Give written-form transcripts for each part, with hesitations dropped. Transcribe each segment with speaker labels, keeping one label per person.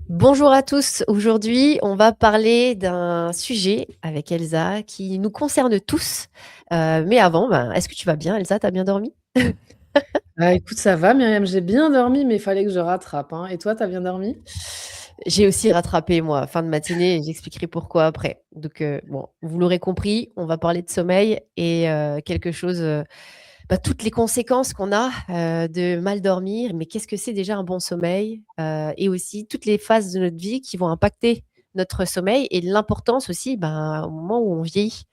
Speaker 1: Bonjour à tous. Aujourd'hui, on va parler d'un sujet avec Elsa qui nous concerne tous. Mais avant, ben, est-ce que tu vas bien, Elsa? Tu as bien dormi?
Speaker 2: Ah écoute, ça va Myriam, j'ai bien dormi, mais il fallait que je rattrape, hein. Et toi, tu as bien dormi?
Speaker 1: J'ai aussi rattrapé, moi, fin de matinée, et j'expliquerai pourquoi après. Donc, bon, vous l'aurez compris, on va parler de sommeil et quelque chose, toutes les conséquences qu'on a de mal dormir. Mais qu'est-ce que c'est déjà un bon sommeil? Et aussi toutes les phases de notre vie qui vont impacter notre sommeil et l'importance aussi, ben, au moment où on vieillit.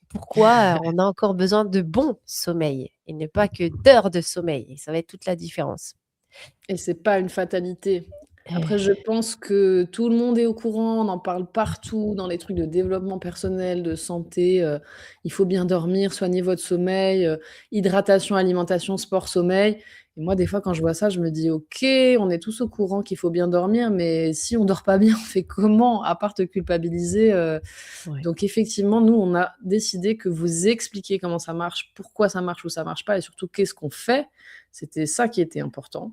Speaker 1: Pourquoi on a encore besoin de bon sommeil et ne pas que d'heures de sommeil? Et ça va être toute la différence.
Speaker 2: Et c'est pas une fatalité. Après,
Speaker 1: Heu,
Speaker 2: je pense que tout le monde est au courant, on en parle partout dans les trucs de développement personnel, de santé, il faut bien dormir, soignez votre sommeil, hydratation, alimentation, sport, sommeil. Et moi, des fois, quand je vois ça, je me dis: «OK, on est tous au courant qu'il faut bien dormir, mais si on dort pas bien, on fait comment? À part te culpabiliser?»
Speaker 1: ouais.
Speaker 2: Donc effectivement, nous, on a décidé que vous expliquiez comment ça marche, pourquoi ça marche ou ça marche pas et surtout qu'est-ce qu'on fait. C'était ça qui était important.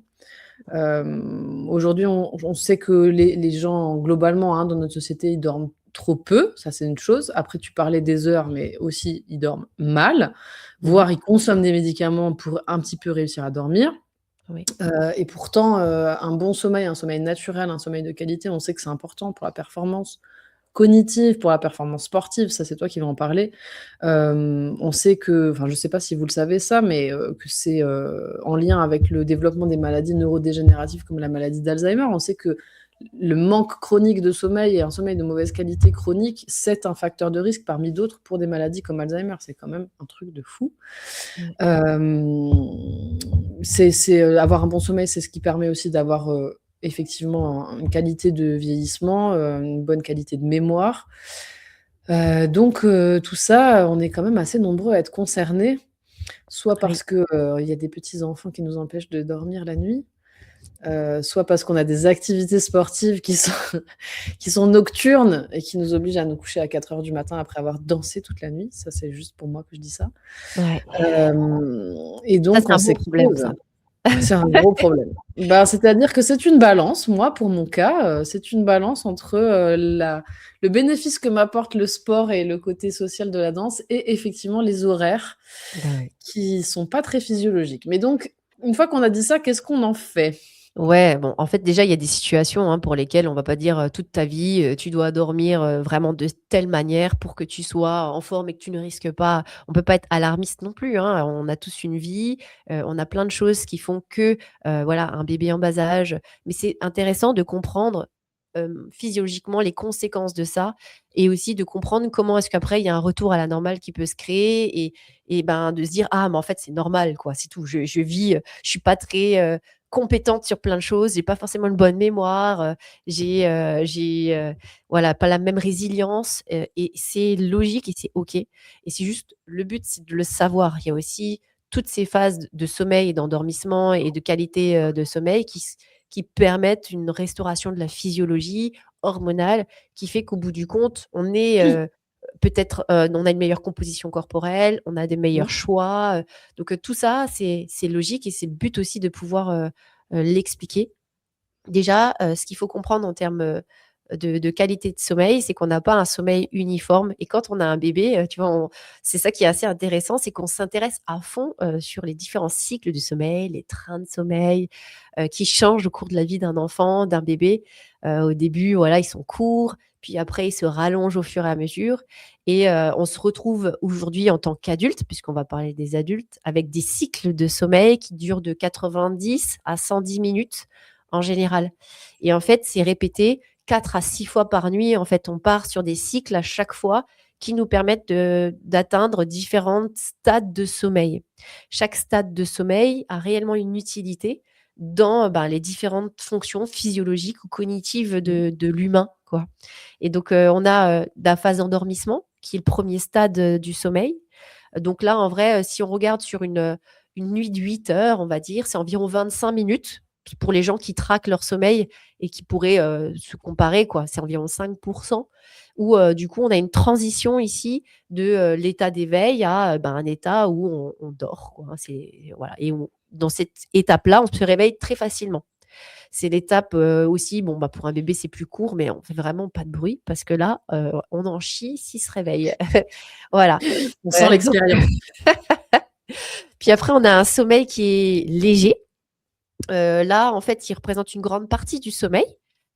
Speaker 2: Aujourd'hui, on sait que les gens globalement, hein, dans notre société, ils dorment trop peu, ça c'est une chose. Après tu parlais des heures, mais aussi ils dorment mal,
Speaker 1: Mmh.
Speaker 2: voire ils consomment des médicaments pour un petit peu réussir à dormir.
Speaker 1: Oui.
Speaker 2: Et pourtant, un bon sommeil, un sommeil naturel, un sommeil de qualité, on sait que c'est important pour la performance cognitive, pour la performance sportive, ça c'est toi qui vas en parler. On sait que, enfin je sais pas si vous le savez ça, mais que c'est, en lien avec le développement des maladies neurodégénératives comme la maladie d'Alzheimer. On sait que le manque chronique de sommeil et un sommeil de mauvaise qualité chronique, c'est un facteur de risque parmi d'autres pour des maladies comme Alzheimer. C'est quand même un truc de fou.
Speaker 1: Ouais.
Speaker 2: Avoir un bon sommeil, c'est ce qui permet aussi d'avoir, effectivement une qualité de vieillissement, une bonne qualité de mémoire. Tout ça, on est quand même assez nombreux à être concernés, soit
Speaker 1: Oui.
Speaker 2: parce que, il y a des petits enfants qui nous empêchent de dormir la nuit, soit parce qu'on a des activités sportives qui sont qui sont nocturnes et qui nous obligent à nous coucher à 4 heures du matin après avoir dansé toute la nuit. Ça, c'est juste pour moi que je dis ça.
Speaker 1: Ouais.
Speaker 2: Et
Speaker 1: Ça,
Speaker 2: donc
Speaker 1: c'est
Speaker 2: on
Speaker 1: un bon
Speaker 2: s'est
Speaker 1: problème ça.
Speaker 2: c'est un gros problème. Bah, c'est-à-dire que c'est une balance, moi, pour mon cas, c'est une balance entre, la le bénéfice que m'apporte le sport et le côté social de la danse et effectivement les horaires
Speaker 1: Bah, ouais.
Speaker 2: qui sont pas très physiologiques. Mais donc, une fois qu'on a dit ça, qu'est-ce qu'on en fait?
Speaker 1: Ouais, bon, en fait, déjà, il y a des situations, hein, pour lesquelles on va pas dire, toute ta vie, tu dois dormir, vraiment de telle manière pour que tu sois en forme et que tu ne risques pas. On peut pas être alarmiste non plus, hein. On a tous une vie, on a plein de choses qui font que, voilà, un bébé en bas âge, mais c'est intéressant de comprendre, physiologiquement les conséquences de ça et aussi de comprendre comment est-ce qu'après il y a un retour à la normale qui peut se créer et ben, de se dire: «Ah, mais en fait, c'est normal, quoi, c'est tout. Je vis, je suis pas très, compétente sur plein de choses, j'ai pas forcément une bonne mémoire, voilà, pas la même résilience, et c'est logique et c'est OK et c'est juste le but, c'est de le savoir. Il y a aussi toutes ces phases de sommeil et d'endormissement et de qualité, de sommeil qui permettent une restauration de la physiologie hormonale qui fait qu'au bout du compte, on est, peut-être, on a une meilleure composition corporelle, on a des meilleurs
Speaker 2: Mmh.
Speaker 1: choix, donc tout ça, c'est logique et c'est le but aussi de pouvoir, l'expliquer. Déjà, ce qu'il faut comprendre en termes, de qualité de sommeil, c'est qu'on n'a pas un sommeil uniforme et quand on a un bébé, tu vois, c'est ça qui est assez intéressant, c'est qu'on s'intéresse à fond, sur les différents cycles du sommeil, les trains de sommeil, qui changent au cours de la vie d'un enfant, d'un bébé. Au début, voilà, ils sont courts, puis après ils se rallongent au fur et à mesure et on se retrouve aujourd'hui en tant qu'adulte, puisqu'on va parler des adultes, avec des cycles de sommeil qui durent de 90 à 110 minutes en général et en fait, c'est répété 4 à 6 fois par nuit. En fait, on part sur des cycles à chaque fois qui nous permettent d'atteindre différentes stades de sommeil. Chaque stade de sommeil a réellement une utilité dans, ben, les différentes fonctions physiologiques ou cognitives
Speaker 2: Mmh.
Speaker 1: de l'humain, quoi et donc on a, la phase d'endormissement qui est le premier stade, du sommeil. Donc là, en vrai, si on regarde sur une nuit de 8 heures, on va dire, c'est environ 25 minutes. Puis pour les gens qui traquent leur sommeil et qui pourraient, se comparer, quoi, c'est environ 5 où, du coup, on a une transition ici de, l'état d'éveil à, ben, un état où on dort, quoi, hein. C'est voilà et on dans cette étape-là, on se réveille très facilement. C'est l'étape aussi, bon, bah, pour un bébé, c'est plus court, mais on fait vraiment pas de bruit parce que là, on en chie s'il se réveille. Voilà.
Speaker 2: On sent
Speaker 1: Donc
Speaker 2: l'expérience.
Speaker 1: puis après, on a un sommeil qui est léger. Là, en fait, il représente une grande partie du sommeil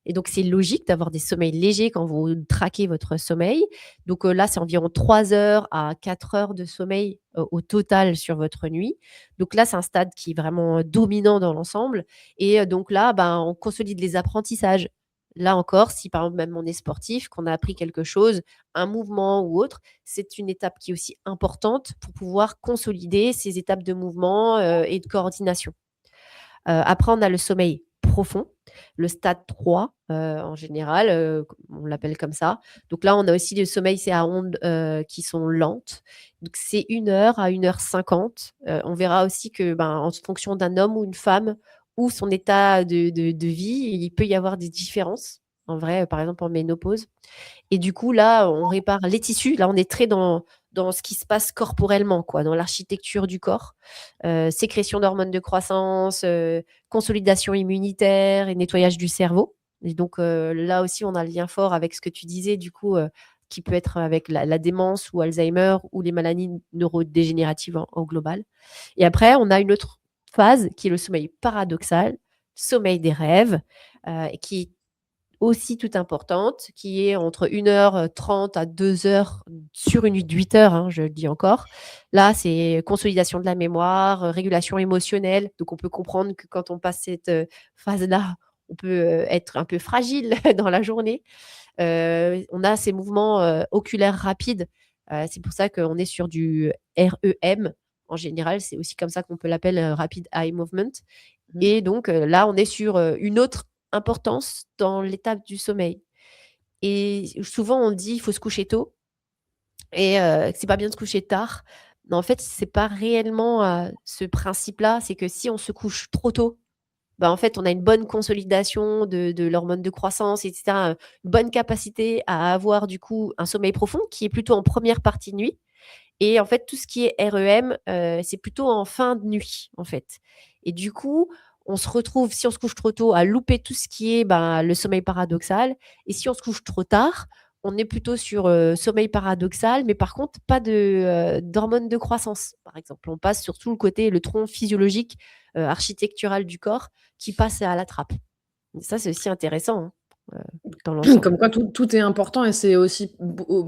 Speaker 1: et donc c'est logique d'avoir des sommeils légers quand vous traquez votre sommeil. Donc là, c'est environ 3 heures à 4 heures de sommeil, au total sur votre nuit. Donc là, c'est un stade qui est vraiment dominant dans l'ensemble et donc là, ben, on consolide les apprentissages. Là encore, si par exemple même on est sportif, qu'on a appris quelque chose, un mouvement ou autre, c'est une étape qui est aussi importante pour pouvoir consolider ces étapes de mouvement, et de coordination. Après, on a le sommeil profond, le stade 3 en général, on l'appelle comme ça. Donc là, on a aussi le sommeil, c'est à ondes, qui sont lentes. Donc c'est 1 heure à 1 h 50. On verra aussi que, ben, en fonction d'un homme ou une femme ou son état de vie, il peut y avoir des différences. En vrai, par exemple en ménopause. Et du coup, là, on répare les tissus. Là, on est très dans ce qui se passe corporellement, quoi, dans l'architecture du corps. Sécrétion d'hormones de croissance, consolidation immunitaire et nettoyage du cerveau. Et donc, là aussi, on a le lien fort avec ce que tu disais, du coup, qui peut être avec la démence ou Alzheimer ou les maladies neurodégénératives en global. Et après, on a une autre phase qui est le sommeil paradoxal, sommeil des rêves, qui est aussi toute importante, qui est entre 1 h 30 à 2 heures sur une nuit de 8 heures, hein, je le dis encore. Là, c'est consolidation de la mémoire, régulation émotionnelle. Donc, on peut comprendre que quand on passe cette phase-là, on peut être un peu fragile dans la journée. On a ces mouvements oculaires rapides. C'est pour ça qu'on est sur du REM. En général, c'est aussi comme ça qu'on peut l'appeler Rapid Eye Movement.
Speaker 2: Mmh.
Speaker 1: Et donc là, on est sur une autre importance dans l'étape du sommeil. Et souvent, on dit il faut se coucher tôt et que c'est pas bien de se coucher tard. Mais en fait, c'est pas réellement ce principe-là. C'est que si on se couche trop tôt, bah, en fait, on a une bonne consolidation de l'hormone de croissance, et cetera, une bonne capacité à avoir du coup un sommeil profond qui est plutôt en première partie de nuit. Et en fait, tout ce qui est REM, c'est plutôt en fin de nuit, en fait. Et du coup, on se retrouve, si on se couche trop tôt, à louper tout ce qui est, ben, le sommeil paradoxal. Et si on se couche trop tard, on est plutôt sur sommeil paradoxal, mais par contre, pas d'hormones de croissance, par exemple. On passe sur tout le côté, le tronc physiologique, architectural du corps qui passe à la trappe. Et ça, c'est aussi intéressant, hein, dans l'ensemble.
Speaker 2: Comme quoi tout est important et c'est aussi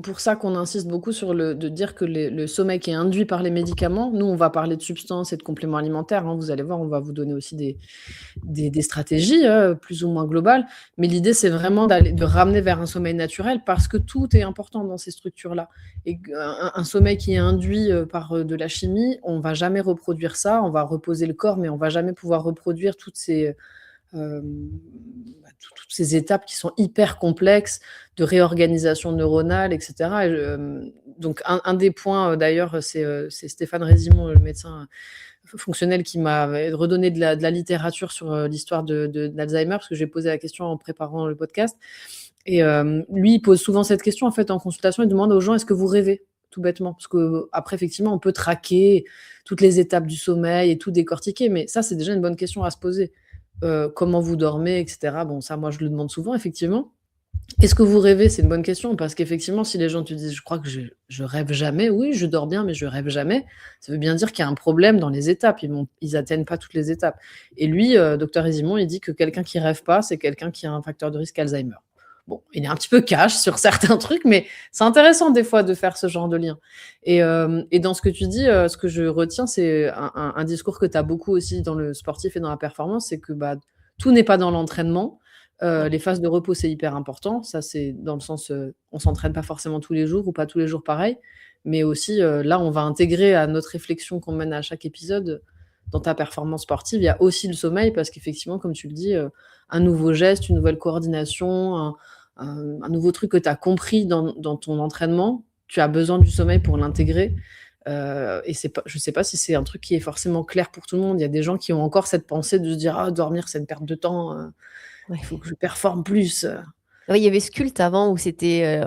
Speaker 2: pour ça qu'on insiste beaucoup sur de dire que le sommeil qui est induit par les médicaments, nous on va parler de substances et de compléments alimentaires, hein, vous allez voir, on va vous donner aussi des stratégies plus ou moins globales, mais l'idée c'est vraiment de ramener vers un sommeil naturel parce que tout est important dans ces structures-là. Et un sommeil qui est induit par de la chimie, on va jamais reproduire ça, on va reposer le corps, mais on va jamais pouvoir reproduire toutes ces étapes qui sont hyper complexes de réorganisation neuronale, etc. Donc, un des points, d'ailleurs, c'est Stéphane Résimont, le médecin fonctionnel, qui m'a redonné de la littérature sur l'histoire d'Alzheimer, parce que j'ai posé la question en préparant le podcast. Et lui, il pose souvent cette question, en fait, en consultation. Il demande aux gens, est-ce que vous rêvez? Tout bêtement. Parce qu'après, effectivement, on peut traquer toutes les étapes du sommeil et tout décortiquer, mais ça, c'est déjà une bonne question à se poser. Comment vous dormez, etc. Bon, ça, moi, je le demande souvent, effectivement. Est-ce que vous rêvez? C'est une bonne question, parce qu'effectivement, si les gens te disent: «Je crois que je rêve jamais», oui, je dors bien, mais je rêve jamais, ça veut bien dire qu'il y a un problème dans les étapes. Ils atteignent pas toutes les étapes. Et lui, docteur Résimond, il dit que quelqu'un qui rêve pas, c'est quelqu'un qui a un facteur de risque Alzheimer. Bon, il est un petit peu cash sur certains trucs, mais c'est intéressant des fois de faire ce genre de lien. Et dans ce que tu dis, ce que je retiens, c'est un discours que tu as beaucoup aussi dans le sportif et dans la performance, c'est que, bah, tout n'est pas dans l'entraînement.
Speaker 1: Ouais.
Speaker 2: Les phases de repos, c'est hyper important. Ça, c'est dans le sens, on s'entraîne pas forcément tous les jours ou pas tous les jours pareil, mais aussi, là, on va intégrer à notre réflexion qu'on mène à chaque épisode, dans ta performance sportive, il y a aussi le sommeil parce qu'effectivement, comme tu le dis, un nouveau geste, une nouvelle coordination, un nouveau truc que tu as compris dans ton entraînement, tu as besoin du sommeil pour l'intégrer. Et je ne sais pas si c'est un truc qui est forcément clair pour tout le monde. Il y a des gens qui ont encore cette pensée de se dire: «Ah, dormir, c'est une perte de temps,
Speaker 1: Ouais.
Speaker 2: il faut que je performe plus».
Speaker 1: Oui, il y avait ce culte avant où c'était,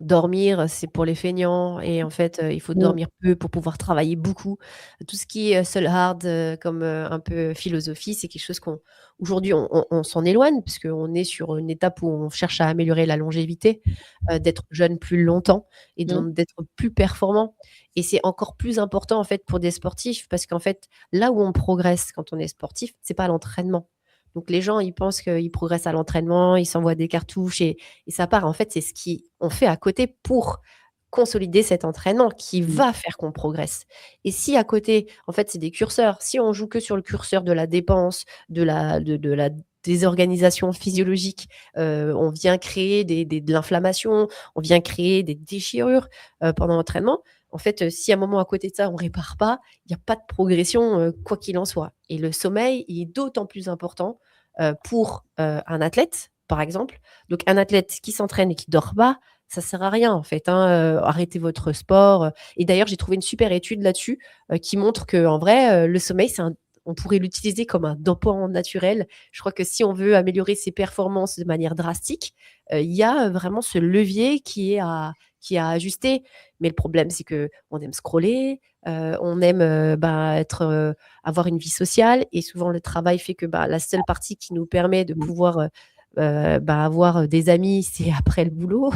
Speaker 1: dormir, c'est pour les feignants et en fait, il faut
Speaker 2: Mmh,
Speaker 1: dormir peu pour pouvoir travailler beaucoup. Tout ce qui est, seul hard, comme, un peu philosophie, c'est quelque chose qu'on aujourd'hui on s'en éloigne puisqu'on est sur une étape où on cherche à améliorer la longévité, d'être jeune plus longtemps et
Speaker 2: mmh,
Speaker 1: donc d'être plus performant et c'est encore plus important, en fait, pour des sportifs parce qu'en fait, là où on progresse quand on est sportif, c'est pas à l'entraînement. Donc les gens, ils pensent qu'ils progressent à l'entraînement, ils s'envoient des cartouches et ça part. En fait, c'est ce qu'on fait à côté pour consolider cet entraînement qui
Speaker 2: mmh,
Speaker 1: va faire qu'on progresse. Et si à côté, en fait, c'est des curseurs, si on joue que sur le curseur de la dépense, de la désorganisation physiologique, on vient créer de l'inflammation, on vient créer des déchirures pendant l'entraînement. En fait, si à un moment à côté de ça, on répare pas, il y a pas de progression, quoi qu'il en soit. Et le sommeil, il est d'autant plus important pour un athlète, par exemple. Donc, un athlète qui s'entraîne et qui dort pas, ça sert à rien en fait, hein, arrêtez votre sport. Et d'ailleurs, j'ai trouvé une super étude là-dessus qui montre que en vrai, le sommeil, on pourrait l'utiliser comme un dopant naturel. Je crois que si on veut améliorer ses performances de manière drastique, il y a vraiment ce levier qui est à ajuster. Mais le problème, c'est que on aime scroller, on aime avoir une vie sociale et souvent le travail fait que la seule partie qui nous permet de
Speaker 2: mmh,
Speaker 1: pouvoir avoir des amis, c'est après le boulot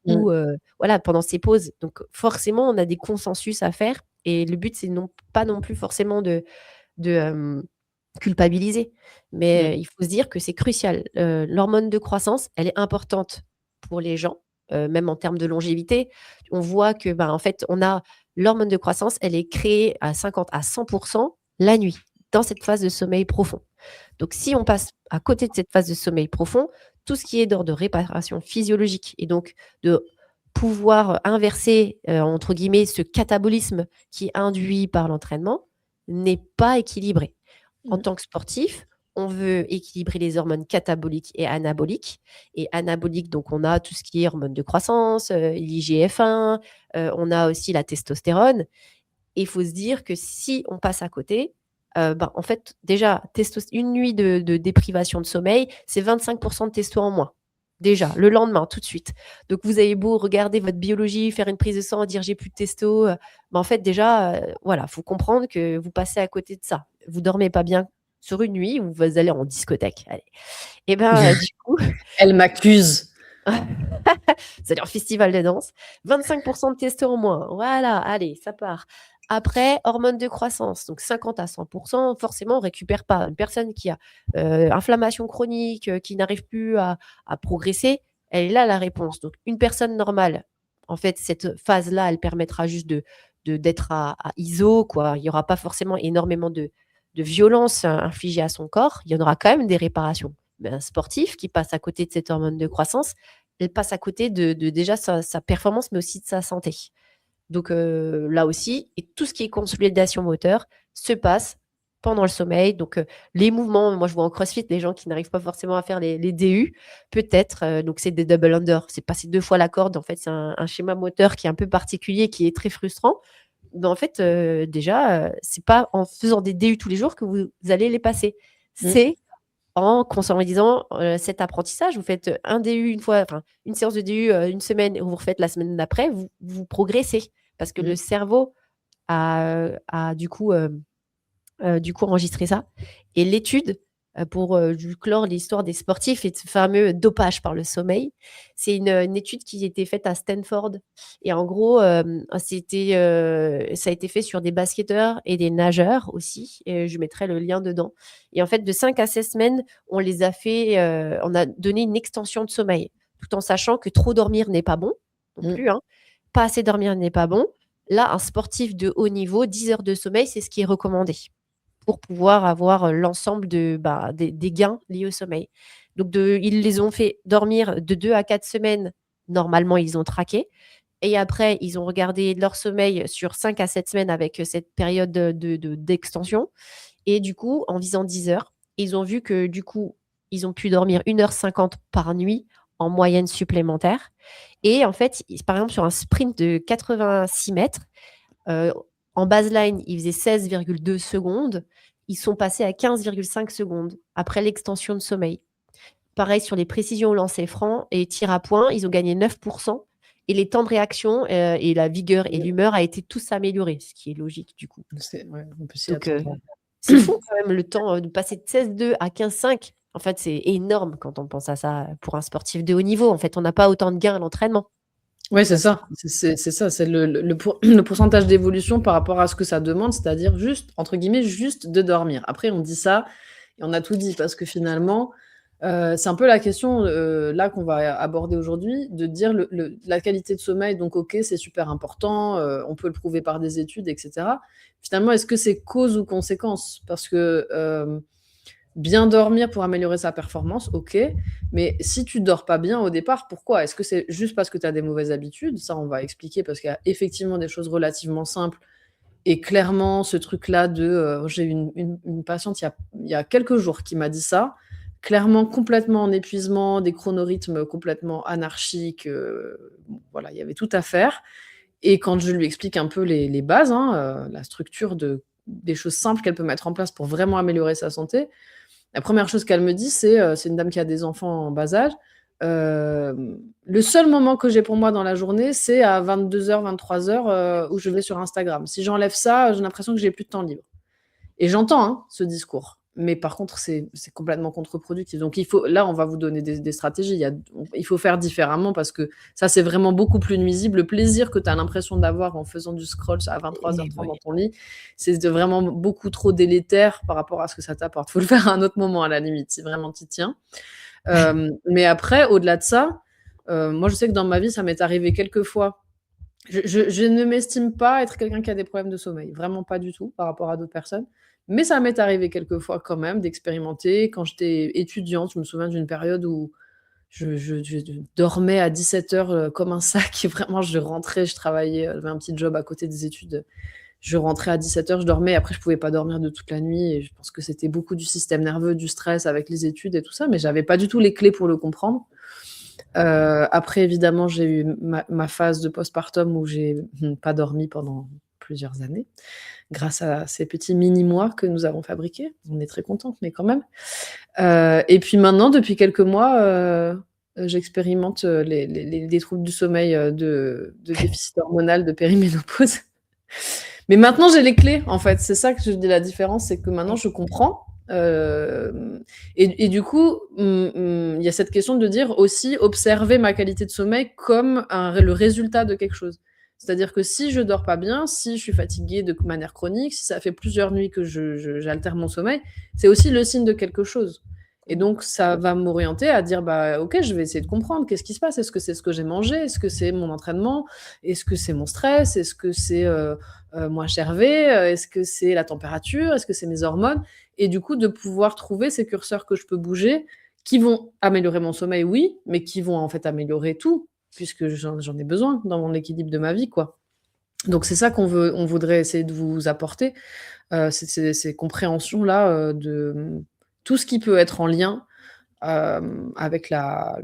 Speaker 2: mmh,
Speaker 1: ou voilà, pendant ses pauses. Donc forcément, on a des consensus à faire et le but, c'est non pas non plus forcément de culpabiliser,
Speaker 2: mmh,
Speaker 1: mais il faut se dire que c'est crucial. L'hormone de croissance, elle est importante pour les gens, même en termes de longévité. On voit que, en fait, on a l'hormone de croissance, elle est créée à 50 à 100 la nuit, dans cette phase de sommeil profond. Donc si on passe à côté de cette phase de sommeil profond, tout ce qui est d'ordre de réparation physiologique et donc de pouvoir inverser, entre guillemets, «ce catabolisme» qui est induit par l'entraînement, n'est pas équilibré. En
Speaker 2: mmh,
Speaker 1: tant que sportif, on veut équilibrer les hormones cataboliques et anaboliques. Et anaboliques, donc on a tout ce qui est hormones de croissance, l'IGF-1, on a aussi la testostérone. Et il faut se dire que si on passe à côté, en fait, déjà, une nuit de déprivation de sommeil, c'est 25 de testo en moins. Déjà, le lendemain, tout de suite. Donc, vous avez beau regarder votre biologie, faire une prise de sang, dire j'ai plus de testo, en fait, déjà, voilà, faut comprendre que vous passez à côté de ça. Vous dormez pas bien sur une nuit ou vous allez en discothèque. Allez. Et du coup,
Speaker 2: Elle m'accuse.
Speaker 1: c'est-à-dire festival de danse, 25 de testo en moins. Voilà, allez, ça part. Après, hormones de croissance, donc 50 à 100 forcément, on récupère pas. Une personne qui a inflammation chronique, qui n'arrive plus à progresser, elle est là la réponse. Donc, une personne normale, en fait, cette phase-là, elle permettra juste d'être à ISO, quoi. Il n'y aura pas forcément énormément de violence infligée à son corps. Il y en aura quand même des réparations. Mais un sportif qui passe à côté de cette hormone de croissance, elle passe à côté de déjà sa performance, mais aussi de sa santé. Donc là aussi, et tout ce qui est consolidation moteur se passe pendant le sommeil. Donc les mouvements, moi je vois en CrossFit les gens qui n'arrivent pas forcément à faire les DU, peut-être. Donc c'est des double under, c'est passer 2 fois la corde. En fait, c'est un schéma moteur qui est un peu particulier, qui est très frustrant. Mais en fait, déjà, c'est pas en faisant des DU tous les jours que vous allez les passer.
Speaker 2: Mmh,
Speaker 1: C'est en consolidant, cet apprentissage. Vous faites un DU une fois, enfin, une séance de DU, une semaine et vous refaites la semaine d'après, vous progressez parce que le
Speaker 2: mmh,
Speaker 1: cerveau a du coup enregistré ça et l'étude, pour, clore l'histoire des sportifs et de ce fameux dopage par le sommeil, c'est une étude qui a été faite à Stanford et en gros, ça a été fait sur des basketteurs et des nageurs aussi et je mettrai le lien dedans et en fait de 5 à 16 semaines, on a donné une extension de sommeil, tout en sachant que trop dormir n'est pas bon non
Speaker 2: mmh,
Speaker 1: plus, hein. Pas assez dormir n'est pas bon. Là, un sportif de haut niveau, 10 heures de sommeil, c'est ce qui est recommandé pour pouvoir avoir l'ensemble des gains liés au sommeil. Donc ils les ont fait dormir de 2 à 4 semaines. Normalement, ils ont traqué et après, ils ont regardé leur sommeil sur 5 à 7 semaines avec, cette période d'extension et du coup, en visant 10 heures, ils ont vu que du coup, ils ont pu dormir 1 h 50 par nuit en moyenne supplémentaire et en fait, par exemple, sur un sprint de 86 mètres, en baseline, ils faisaient 16,2 secondes. Ils sont passés à 15,5 secondes après l'extension de sommeil. pareil sur les précisions au lancer franc et tir à point, ils ont gagné 9%. Et les temps de réaction et la vigueur et l'humeur a été tous améliorés, ce qui est logique du coup.
Speaker 2: Ouais, on peut s'y
Speaker 1: Donc,
Speaker 2: attendre.
Speaker 1: c'est fou quand même le temps de passer de 16-2 à 15-5. En fait, c'est énorme quand on pense à ça pour un sportif de haut niveau. En fait, on n'a pas autant de gains à l'entraînement.
Speaker 2: Ouais, c'est ça. C'est ça, c'est le pourcentage d'évolution par rapport à ce que ça demande, c'est-à-dire juste, entre guillemets, juste de dormir. Après, on dit ça et on a tout dit parce que finalement, c'est un peu la question là qu'on va aborder aujourd'hui, de dire la qualité de sommeil, donc ok, c'est super important, on peut le prouver par des études, etc. Finalement, est-ce que c'est cause ou conséquence? Parce que bien dormir pour améliorer sa performance, ok, mais si tu dors pas bien au départ, pourquoi? Est-ce que c'est juste parce que tu as des mauvaises habitudes? Ça, on va expliquer parce qu'il y a effectivement des choses relativement simples et clairement, ce truc-là j'ai eu une patiente il y a quelques jours qui m'a dit ça, clairement complètement en épuisement, des chronorythmes complètement anarchiques, voilà, il y avait tout à faire et quand je lui explique un peu les bases, hein, la structure des choses simples qu'elle peut mettre en place pour vraiment améliorer sa santé, la première chose qu'elle me dit, c'est une dame qui a des enfants en bas âge, le seul moment que j'ai pour moi dans la journée, c'est à 22h, 23h où je vais sur Instagram. Si j'enlève ça, j'ai l'impression que j'ai plus de temps libre. Et j'entends ce discours. Mais par contre, c'est complètement contre-productif. Donc, là, on va vous donner des stratégies. Il faut faire différemment parce que ça, c'est vraiment beaucoup plus nuisible. Le plaisir que tu as l'impression d'avoir en faisant du scroll à 23h30 dans ton lit, c'est vraiment beaucoup trop délétère par rapport à ce que ça t'apporte. Il faut le faire à un autre moment, à la limite, si vraiment tu tiens. Mais après, au-delà de ça, moi, je sais que dans ma vie, ça m'est arrivé quelques fois. Je ne m'estime pas être quelqu'un qui a des problèmes de sommeil. Vraiment pas du tout par rapport à d'autres personnes. Mais ça m'est arrivé quelques fois quand même d'expérimenter. Quand j'étais étudiante, je me souviens d'une période où je dormais à 17h comme un sac. Et vraiment, je rentrais, je travaillais, j'avais un petit job à côté des études. Je rentrais à 17h, je dormais. Après, je pouvais pas dormir de toute la nuit. Et je pense que c'était beaucoup du système nerveux, du stress avec les études et tout ça. Mais j'avais pas du tout les clés pour le comprendre. Après, évidemment, j'ai eu ma phase de postpartum où j'ai pas dormi pendant plusieurs années, grâce à ces petits mini-mois que nous avons fabriqués. On est très contente, mais quand même. Et puis maintenant, depuis quelques mois, j'expérimente des troubles du sommeil, de déficit hormonal, de périménopause. Mais maintenant, j'ai les clés, en fait. C'est ça que je dis la différence, c'est que maintenant, je comprends. Et du coup, il y a cette question de dire aussi observer ma qualité de sommeil comme le résultat de quelque chose. C'est-à-dire que si je dors pas bien, si je suis fatiguée de manière chronique, si ça fait plusieurs nuits que j'altère mon sommeil, c'est aussi le signe de quelque chose. Et donc, ça va m'orienter à dire, bah, ok, je vais essayer de comprendre qu'est-ce qui se passe. Est-ce que c'est ce que j'ai mangé? Est-ce que c'est mon entraînement? Est-ce que c'est mon stress? Est-ce que c'est moi, Hervé? Est-ce que c'est la température? Est-ce que c'est mes hormones? Et du coup, de pouvoir trouver ces curseurs que je peux bouger, qui vont améliorer mon sommeil, oui, mais qui vont en fait améliorer tout, puisque j'en ai besoin dans mon équilibre de ma vie, quoi. Donc c'est ça on voudrait essayer de vous apporter, ces compréhensions-là, de tout ce qui peut être en lien, avec la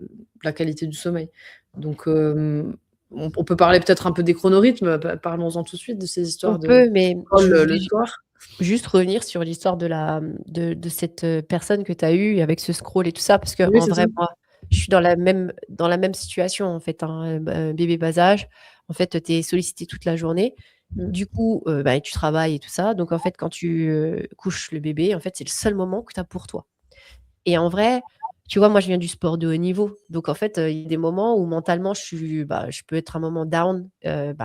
Speaker 2: qualité du sommeil. Donc, on peut parler peut-être un peu des chronorythmes, parlons-en tout de suite de ces histoires
Speaker 1: On peut, mais je
Speaker 2: le
Speaker 1: voulais
Speaker 2: soir.
Speaker 1: juste revenir sur l'histoire de cette personne que tu as eue avec ce scroll et tout ça, parce
Speaker 2: Oui,
Speaker 1: qu'en
Speaker 2: c'est ça.
Speaker 1: vrai, moi, je suis dans la même situation, en fait, hein, bébé bas âge. En fait, tu es sollicité toute la journée. Du coup, bah, tu travailles et tout ça. Donc, en fait, quand tu couches le bébé, en fait, c'est le seul moment que tu as pour toi. Et en vrai, tu vois, moi, je viens du sport de haut niveau. Donc, en fait, il y a des moments où mentalement, je peux être un moment down,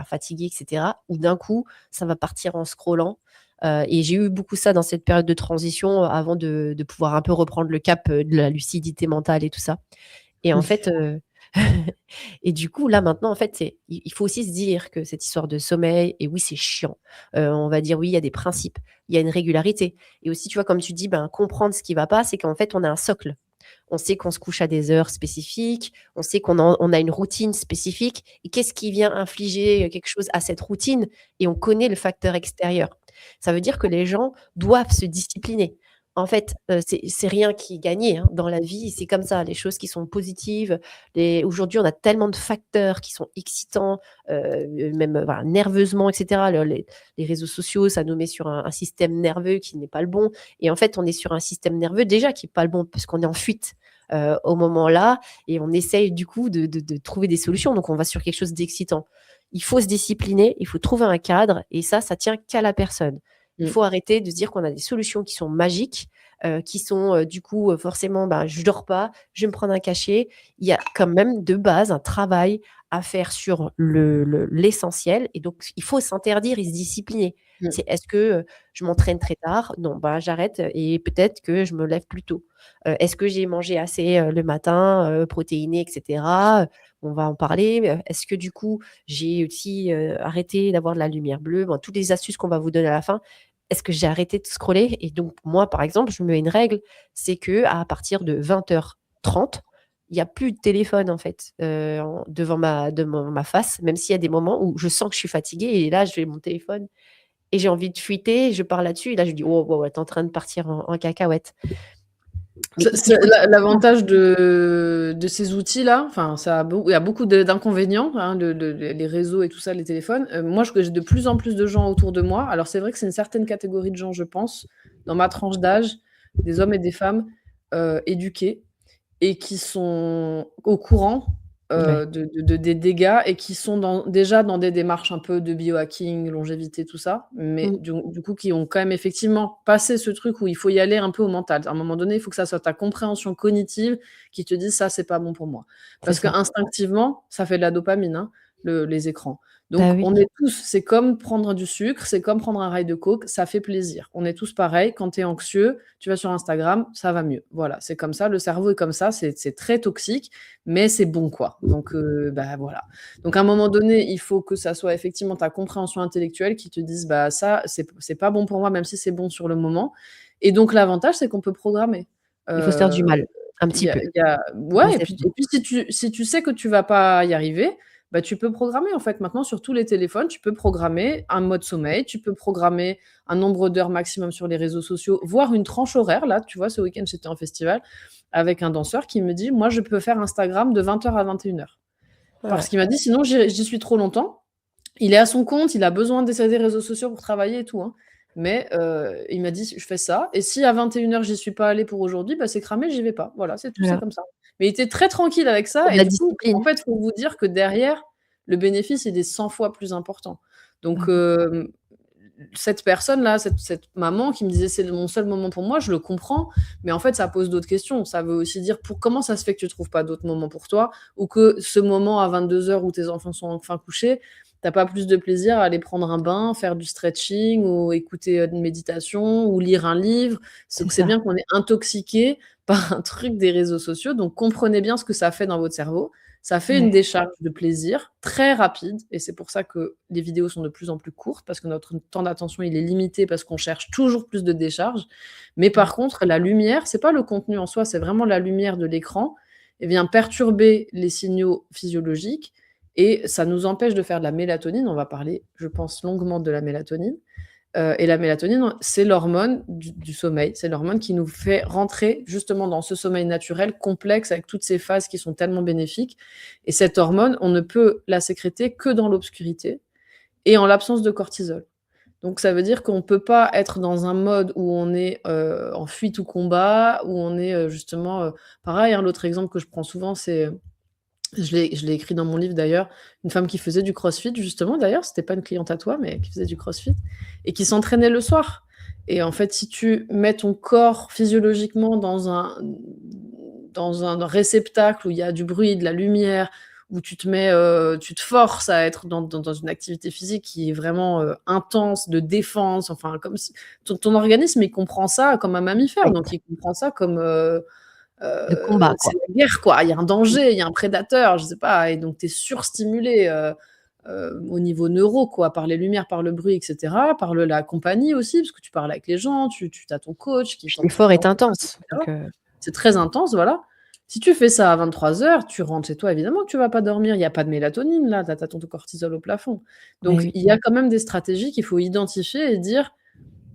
Speaker 1: fatiguée, etc. Où d'un coup, ça va partir en scrollant. Et j'ai eu beaucoup ça dans cette période de transition avant de pouvoir un peu reprendre le cap de la lucidité mentale et tout ça. Et en fait, et du coup, là, maintenant, en fait, il faut aussi se dire que cette histoire de sommeil, et oui, c'est chiant. On va dire, oui, il y a des principes, il y a une régularité. Et aussi, tu vois, comme tu dis, comprendre ce qui va pas, c'est qu'en fait, on a un socle. On sait qu'on se couche à des heures spécifiques, on sait on a une routine spécifique. Et qu'est-ce qui vient infliger quelque chose à cette routine? Et on connaît le facteur extérieur. Ça veut dire que les gens doivent se discipliner. En fait, c'est rien qui est gagné, hein, dans la vie. C'est comme ça, les choses qui sont positives. Aujourd'hui, on a tellement de facteurs qui sont excitants, même voilà, nerveusement, etc. Les réseaux sociaux, ça nous met sur un système nerveux qui n'est pas le bon. Et en fait, on est sur un système nerveux déjà qui n'est pas le bon, puisqu'on est en fuite. au moment-là et on essaye du coup de trouver des solutions. Donc, on va sur quelque chose d'excitant. Il faut se discipliner, il faut trouver un cadre et ça tient qu'à la personne. Il
Speaker 2: Mmh.
Speaker 1: faut arrêter de se dire qu'on a des solutions qui sont magiques, qui sont du coup forcément, je dors pas, je vais me prendre un cachet. Il y a quand même de base un travail à faire sur l'essentiel et donc il faut s'interdire et se discipliner.
Speaker 2: Mmh.
Speaker 1: C'est est-ce que je m'entraîne très tard? Non, j'arrête et peut-être que je me lève plus tôt. Est-ce que j'ai mangé assez le matin, protéiné, etc. On va en parler. Est-ce que du coup, j'ai aussi arrêté d'avoir de la lumière bleue? Bon, toutes les astuces qu'on va vous donner à la fin. Est-ce que j'ai arrêté de scroller? Et donc, moi, par exemple, je me mets une règle, c'est que à partir de 20h30, il n'y a plus de téléphone, en fait, devant ma face, même s'il y a des moments où je sens que je suis fatiguée et là, je vais mon téléphone et j'ai envie de fuiter, je pars là-dessus et là, je dis: «Oh, ouais, t'es en train de partir en cacahuète». Mais il faut
Speaker 2: L'avantage de ces outils-là, enfin, il y a beaucoup d'inconvénients, hein, les réseaux et tout ça, les téléphones. Moi, j'ai de plus en plus de gens autour de moi. Alors, c'est vrai que c'est une certaine catégorie de gens, je pense, dans ma tranche d'âge, des hommes et des femmes éduqués et qui sont au courant
Speaker 1: Ouais,
Speaker 2: des dégâts et qui sont déjà dans des démarches un peu de biohacking, longévité, tout ça, mais
Speaker 1: mmh,
Speaker 2: du coup, qui ont quand même effectivement passé ce truc où il faut y aller un peu au mental. À un moment donné, il faut que ça soit ta compréhension cognitive qui te dise: «Ça, c'est pas bon pour moi».
Speaker 1: c'est
Speaker 2: Parce
Speaker 1: ça.
Speaker 2: qu'instinctivement, ça fait de la dopamine, hein, les écrans.
Speaker 1: Bah
Speaker 2: Donc
Speaker 1: oui,
Speaker 2: on est tous c'est comme prendre du sucre, c'est comme prendre un rail de coke, ça fait plaisir. On est tous pareils, quand tu es anxieux, tu vas sur Instagram, ça va mieux. Voilà, c'est comme ça, le cerveau est comme ça, c'est très toxique, mais c'est bon, quoi. Donc voilà. Donc à un moment donné, il faut que ça soit effectivement ta compréhension intellectuelle qui te dise: «Bah ça, c'est pas bon pour moi, même si c'est bon sur le moment». Et donc l'avantage, c'est qu'on peut programmer.
Speaker 1: il faut se faire du
Speaker 2: Heu,
Speaker 1: mal, un
Speaker 2: il
Speaker 1: petit
Speaker 2: y a
Speaker 1: peu,
Speaker 2: il y a ouais et
Speaker 1: nécessairement.
Speaker 2: puis si tu sais que tu vas pas y arriver, bah, tu peux programmer, en fait. Maintenant, sur tous les téléphones, tu peux programmer un mode sommeil, tu peux programmer un nombre d'heures maximum sur les réseaux sociaux, voire une tranche horaire. Là, tu vois, ce week-end, j'étais en festival avec un danseur qui me dit: «Moi, je peux faire Instagram de 20h à 21h». Parce
Speaker 1: Voilà,
Speaker 2: qu'il m'a dit: «Sinon, j'y suis trop longtemps». Il est à son compte, il a besoin des réseaux sociaux pour travailler et tout, hein. Mais il m'a dit: «Je fais ça et si à 21h j'y suis pas allé pour aujourd'hui, bah, c'est cramé, j'y vais pas». Voilà, c'est tout, c'est
Speaker 1: voilà.
Speaker 2: comme ça. Mais il était très tranquille avec
Speaker 1: C'est
Speaker 2: ça
Speaker 1: de
Speaker 2: et
Speaker 1: la
Speaker 2: du coup, en
Speaker 1: discipline.
Speaker 2: fait, faut vous dire que derrière, le bénéfice, il est 100 fois plus important.
Speaker 1: Bah
Speaker 2: Donc
Speaker 1: oui.
Speaker 2: cette personne-là, cette maman qui me disait: «C'est mon seul moment pour moi», je le comprends, mais en fait, ça pose d'autres questions. Ça veut aussi dire comment ça se fait que tu trouves pas d'autres moments pour toi? Ou que ce moment à 22h où tes enfants sont enfin couchés, tu as pas plus de plaisir à aller prendre un bain, faire du stretching ou écouter, une méditation ou lire un livre?
Speaker 1: C'est
Speaker 2: Donc c'est
Speaker 1: ça.
Speaker 2: bien qu'on est intoxiqué par un truc des réseaux sociaux, donc comprenez bien ce que ça fait dans votre cerveau. Ça fait une
Speaker 1: Ouais.
Speaker 2: décharge de plaisir très rapide et c'est pour ça que les vidéos sont de plus en plus courtes parce que notre temps d'attention, il est limité parce qu'on cherche toujours plus de décharge. Mais
Speaker 1: Mmh.
Speaker 2: par contre, la lumière, c'est pas le contenu en soi, c'est vraiment la lumière de l'écran et vient perturber les signaux physiologiques et ça nous empêche de faire de la mélatonine. On va parler, je pense, longuement de la mélatonine. Et la mélatonine, c'est l'hormone du sommeil. C'est l'hormone qui nous fait rentrer justement dans ce sommeil naturel complexe avec toutes ces phases qui sont tellement bénéfiques. Et cette hormone, on ne peut la sécréter que dans l'obscurité et en l'absence de cortisol. Donc ça veut dire qu'on ne peut pas être dans un mode où on est, en fuite ou combat, où on est, justement, pareil, hein, l'autre exemple que je prends souvent, c'est, je l'ai écrit dans mon livre d'ailleurs, une femme qui faisait du crossfit justement d'ailleurs, c'était pas une cliente à toi, mais qui faisait du crossfit et qui s'entraînait le soir. Et en fait, si tu mets ton corps physiologiquement dans un réceptacle où il y a du bruit, de la lumière, où tu te forces à être dans une activité physique qui est vraiment, intense, de défense, enfin comme si ton organisme, il comprend ça comme un mammifère,
Speaker 1: Ouais,
Speaker 2: donc il comprend ça comme,
Speaker 1: de combat,
Speaker 2: c'est
Speaker 1: quoi.
Speaker 2: la guerre, quoi. Il y a un
Speaker 1: Mmh.
Speaker 2: danger, il y a un prédateur, je sais pas, et donc tu es surstimulé, au niveau neuro, quoi, par les lumières, par le bruit et cetera, par la compagnie aussi, parce que tu parles avec les gens, tu as ton coach qui
Speaker 1: Puis
Speaker 2: t'entraîne
Speaker 1: l'effort
Speaker 2: et
Speaker 1: est intense,
Speaker 2: cetera.
Speaker 1: donc
Speaker 2: C'est très intense, voilà. Si tu fais ça à 23h, tu rentres chez toi, évidemment que tu vas pas dormir, il y a pas de mélatonine là, tu as ton cortisol au plafond.
Speaker 1: eh
Speaker 2: Donc
Speaker 1: oui.
Speaker 2: il y a quand même des stratégies qu'il faut identifier et dire: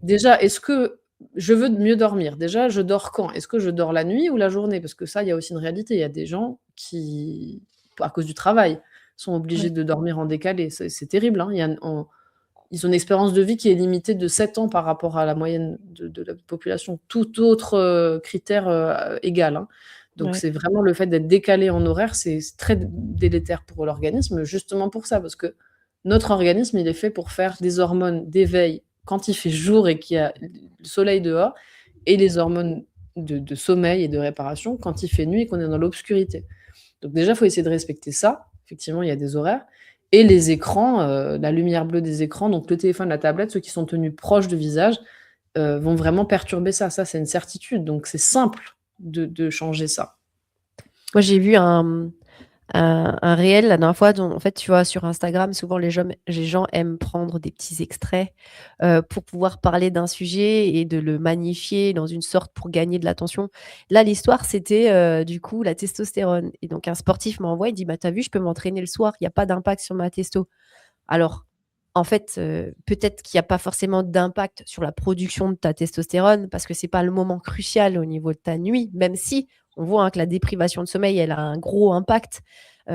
Speaker 2: «Déjà, est-ce que je veux mieux dormir? Déjà, je dors quand? Est-ce que je dors la nuit ou la journée?» Parce que ça, il y a aussi une réalité. Il y a des gens qui, à cause du travail, sont obligés
Speaker 1: Ouais.
Speaker 2: de dormir en décalé. C'est terrible, hein. Il y a ils ont une espérance de vie qui est limitée de 7 ans par rapport à la moyenne de la population. Tout autre critère égal, hein. Donc
Speaker 1: Ouais.
Speaker 2: c'est vraiment le fait d'être décalé en horaire, c'est très délétère pour l'organisme, justement pour ça, parce que notre organisme, il est fait pour faire des hormones d'éveil quand il fait jour et qu'il y a le soleil dehors, et les hormones de sommeil et de réparation quand il fait nuit et qu'on est dans l'obscurité. Donc déjà, il faut essayer de respecter ça. Effectivement, il y a des horaires. Et les écrans, la lumière bleue des écrans, donc le téléphone, la tablette, ceux qui sont tenus proches du visage, vont vraiment perturber ça. Ça, c'est une certitude. Donc c'est simple de changer ça.
Speaker 1: Moi, j'ai vu un réel la dernière fois dont en fait, tu vois, sur Instagram, souvent les gens aiment prendre des petits extraits, pour pouvoir parler d'un sujet et de le magnifier dans une sorte pour gagner de l'attention. Là, l'histoire, c'était, du coup, la testostérone et donc un sportif m'envoie, il dit: «Bah, tu as vu, je peux m'entraîner le soir, il y a pas d'impact sur ma testo». Alors, en fait, peut-être qu'il y a pas forcément d'impact sur la production de ta testostérone parce que c'est pas le moment crucial au niveau de ta nuit, même si on voit, hein, que la déprivation de sommeil, elle a un gros impact,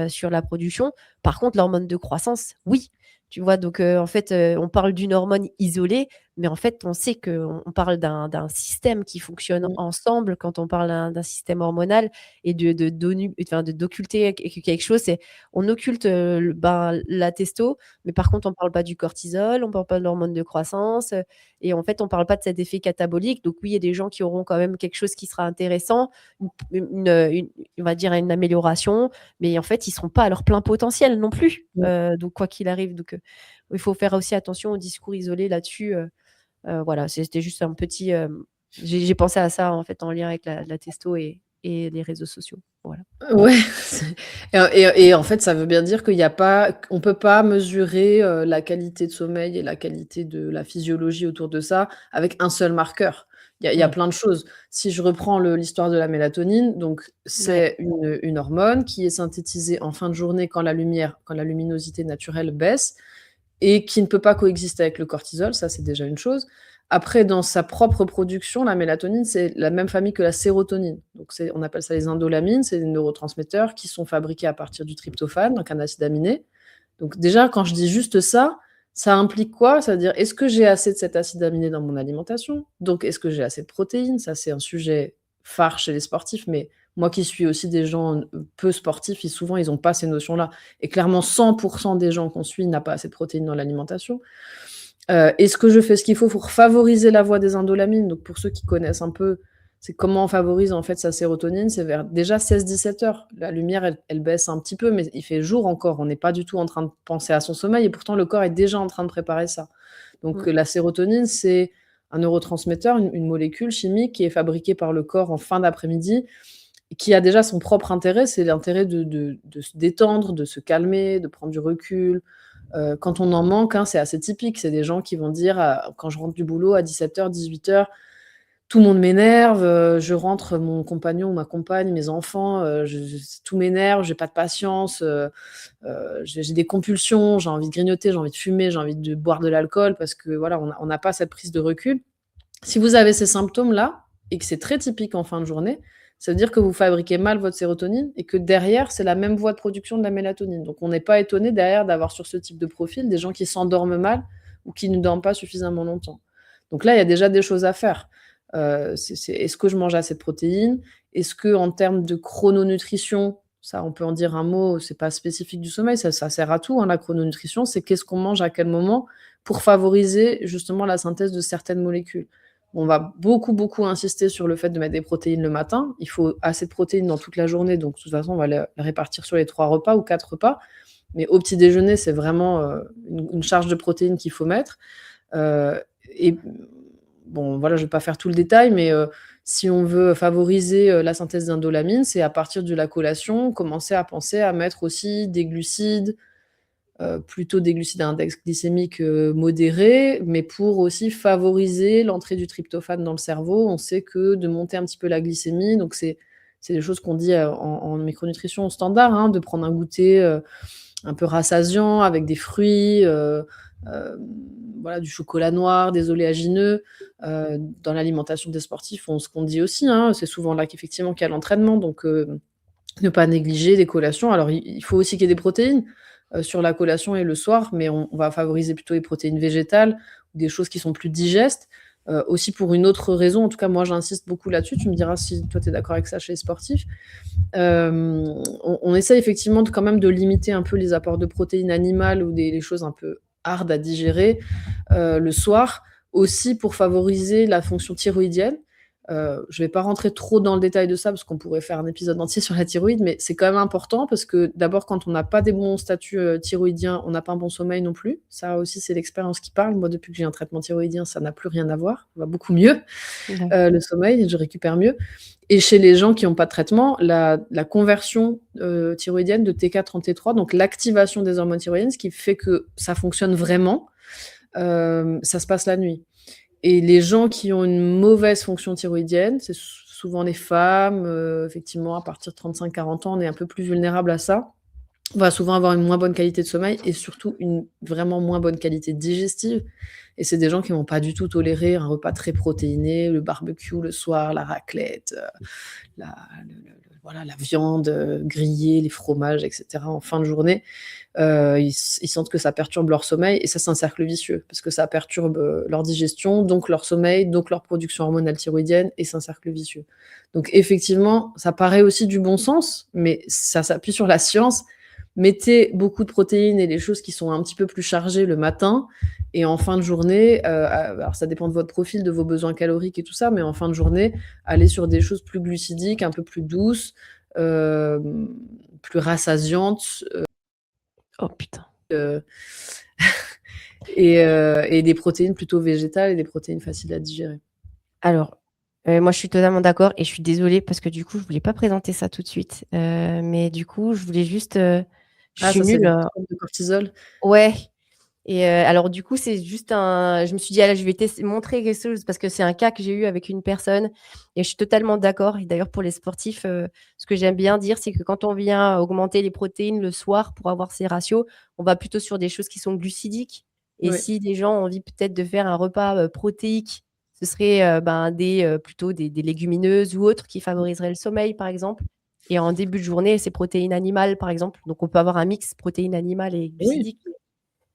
Speaker 1: sur la production. Par contre, l'hormone de croissance, oui, tu vois? Donc, en fait, on parle d'une hormone isolée, mais en fait, on sait qu'on parle d'un système qui fonctionne
Speaker 2: Mmh.
Speaker 1: ensemble quand on parle d'un système hormonal et d'occulter quelque chose, c'est on occulte, la testo, mais par contre, on parle pas du cortisol, on parle pas de l'hormone de croissance, et en fait, on parle pas de cet effet catabolique. Donc oui, il y a des gens qui auront quand même quelque chose qui sera intéressant, une on va dire une amélioration, mais en fait, ils seront pas à leur plein potentiel non plus,
Speaker 2: Mmh.
Speaker 1: donc quoi qu'il arrive. Donc il faut faire aussi attention aux discours isolés là-dessus, voilà, c'était juste un petit, j'ai pensé à ça, en fait, en lien avec la testo et les réseaux sociaux. Voilà.
Speaker 2: Ouais, c'est et en fait, ça veut bien dire qu'il y a pas on peut pas mesurer, la qualité de sommeil et la qualité de la physiologie autour de ça avec un seul marqueur. Il y a
Speaker 1: Mmh.
Speaker 2: plein de choses. Si je reprends l'histoire de la mélatonine, donc
Speaker 1: Ouais.
Speaker 2: c'est une hormone qui est synthétisée en fin de journée quand la luminosité naturelle baisse et qui ne peut pas coexister avec le cortisol, ça, c'est déjà une chose. Après, dans sa propre production, la mélatonine, c'est la même famille que la sérotonine. Donc on appelle ça les indolamines, c'est des neurotransmetteurs qui sont fabriqués à partir du tryptophane, donc un acide aminé. Donc déjà, quand je dis juste ça, ça implique quoi? Ça veut dire, est-ce que j'ai assez de cet acide aminé dans mon alimentation? Donc est-ce que j'ai assez de protéines? Ça, c'est un sujet phare chez les sportifs, mais moi qui suis aussi des gens, peu sportifs, souvent ils ont pas ces notions-là, et clairement 100 des gens qu'on suit n'a pas assez de protéines dans l'alimentation. Est-ce que je fais ce qu'il faut pour favoriser la voie des indolamines? Donc pour ceux qui connaissent un peu, c'est comment on favorise en fait sa sérotonine, c'est vers déjà 16-17 heures. La lumière, elle baisse un petit peu, mais il fait jour encore. On n'est pas du tout en train de penser à son sommeil et pourtant le corps est déjà en train de préparer ça. Donc
Speaker 1: Mmh.
Speaker 2: la sérotonine, c'est un neurotransmetteur, une molécule chimique qui est fabriquée par le corps en fin d'après-midi, qui a déjà son propre intérêt, c'est l'intérêt de se détendre, de se calmer, de prendre du recul. Quand on en manque, hein, c'est assez typique. C'est des gens qui vont dire, quand je rentre du boulot à 17 heures, 18 heures, tout le monde m'énerve, je rentre, mon compagnon ou ma compagne, mes enfants, tout m'énerve, j'ai pas de patience, j'ai des compulsions, j'ai envie de grignoter, j'ai envie de fumer, j'ai envie de boire de l'alcool parce que voilà, on n'a pas cette prise de recul. Si vous avez ces symptômes-là et que c'est très typique en fin de journée, ça veut dire que vous fabriquez mal votre sérotonine et que derrière, c'est la même voie de production de la mélatonine. Donc on n'est pas étonné derrière d'avoir sur ce type de profil des gens qui s'endorment mal ou qui ne dorment pas suffisamment longtemps. Donc là, il y a déjà des choses à faire. Est-ce que je mange assez de protéines? Est-ce qu'en termes de chrononutrition, ça on peut en dire un mot, c'est pas spécifique du sommeil, ça sert à tout, hein, la chrononutrition, c'est qu'est-ce qu'on mange à quel moment pour favoriser justement la synthèse de certaines molécules. On va beaucoup, beaucoup insister sur le fait de mettre des protéines le matin. Il faut assez de protéines dans toute la journée, donc de toute façon, on va les répartir sur les 3 repas ou 4 repas. Mais au petit déjeuner, c'est vraiment une charge de protéines qu'il faut mettre. Et bon, voilà, je ne vais pas faire tout le détail, mais si on veut favoriser la synthèse d'indolamine, c'est à partir de la collation, commencer à penser à mettre aussi des glucides, plutôt des glucides à index glycémique modéré, mais pour aussi favoriser l'entrée du tryptophane dans le cerveau. On sait que de monter un petit peu la glycémie, donc c'est des choses qu'on dit en micronutrition standard, hein, de prendre un goûter un peu rassasiant avec des fruits, voilà, du chocolat noir, des oléagineux. Dans l'alimentation des sportifs, ce qu'on dit aussi, hein, c'est souvent là qu'effectivement qu'il y a l'entraînement, donc ne pas négliger des collations. Alors il faut aussi qu'il y ait des protéines. sur la collation et le soir, mais on va favoriser plutôt les protéines végétales, des choses qui sont plus digestes. Aussi pour une autre raison, en tout cas moi j'insiste beaucoup là-dessus, tu me diras si toi tu es d'accord avec ça chez les sportifs. On essaie effectivement quand même de limiter un peu les apports de protéines animales ou les choses un peu hard à digérer le soir, aussi pour favoriser la fonction thyroïdienne. Je vais pas rentrer trop dans le détail de ça parce qu'on pourrait faire un épisode entier sur la thyroïde, mais c'est quand même important parce que d'abord, quand on n'a pas des bons statuts thyroïdiens, on n'a pas un bon sommeil non plus. Ça aussi, c'est l'expérience qui parle. Moi, depuis que j'ai un traitement thyroïdien, ça n'a plus rien à voir. Ça va beaucoup mieux, le sommeil, je récupère mieux. Et chez les gens qui n'ont pas de traitement, la conversion thyroïdienne de T4 en T3, donc l'activation des hormones thyroïdiennes, ce qui fait que ça fonctionne vraiment, ça se passe la nuit. Et les gens qui ont une mauvaise fonction thyroïdienne, c'est souvent les femmes, effectivement, à partir de 35-40 ans, on est un peu plus vulnérable à ça. On va souvent avoir une moins bonne qualité de sommeil et surtout une vraiment moins bonne qualité digestive. Et c'est des gens qui vont pas du tout tolérer un repas très protéiné, le barbecue le soir, la raclette, voilà, la viande grillée, les fromages, etc. en fin de journée. Ils sentent que ça perturbe leur sommeil et ça, c'est un cercle vicieux parce que ça perturbe leur digestion, donc leur sommeil, donc leur production hormonale thyroïdienne et c'est un cercle vicieux. Donc effectivement, ça paraît aussi du bon sens, mais ça s'appuie sur la science. Mettez beaucoup de protéines et des choses qui sont un petit peu plus chargées le matin et en fin de journée, alors ça dépend de votre profil, de vos besoins caloriques et tout ça, mais en fin de journée, allez sur des choses plus glucidiques, un peu plus douces, plus rassasiantes.
Speaker 1: Oh putain.
Speaker 2: Et des protéines plutôt végétales et des protéines faciles à digérer.
Speaker 1: Alors, moi, je suis totalement d'accord et je suis désolée parce que du coup, je voulais pas présenter ça tout de suite. Mais du coup, je voulais juste. Je
Speaker 2: Ah,
Speaker 1: suis
Speaker 2: ça, c'est
Speaker 1: nulle.
Speaker 2: les de cortisol.
Speaker 1: Ouais. Et alors, du coup, c'est juste un. Je me suis dit, ah, là, je vais montrer quelque chose parce que c'est un cas que j'ai eu avec une personne et je suis totalement d'accord. Et d'ailleurs, pour les sportifs, ce que j'aime bien dire, c'est que quand on vient augmenter les protéines le soir pour avoir ces ratios, on va plutôt sur des choses qui sont glucidiques. Et
Speaker 2: Oui.
Speaker 1: si des gens ont envie peut-être de faire un repas protéique, ce serait plutôt des légumineuses ou autres qui favoriseraient le sommeil, par exemple. Et en début de journée, c'est protéines animales, par exemple. Donc, on peut avoir un mix protéines animales et
Speaker 2: Oui.
Speaker 1: glucidiques.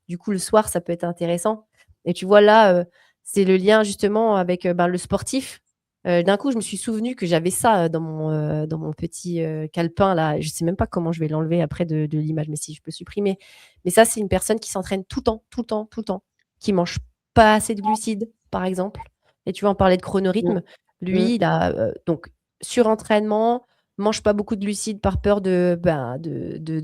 Speaker 1: Du coup, le soir, ça peut être intéressant. Et tu vois, là, c'est le lien justement avec le sportif. D'un coup, je me suis souvenu que j'avais ça dans mon petit calepin là. Je ne sais même pas comment je vais l'enlever après de l'image, mais si je peux supprimer. Mais ça, c'est une personne qui s'entraîne tout le temps, tout le temps, tout le temps, qui mange pas assez de glucides, par exemple. Et tu vois, on parlait de
Speaker 2: Mmh.
Speaker 1: chronorhythme.
Speaker 2: Mmh.
Speaker 1: Lui, il a donc surentraînement, mange pas beaucoup de glucides par peur de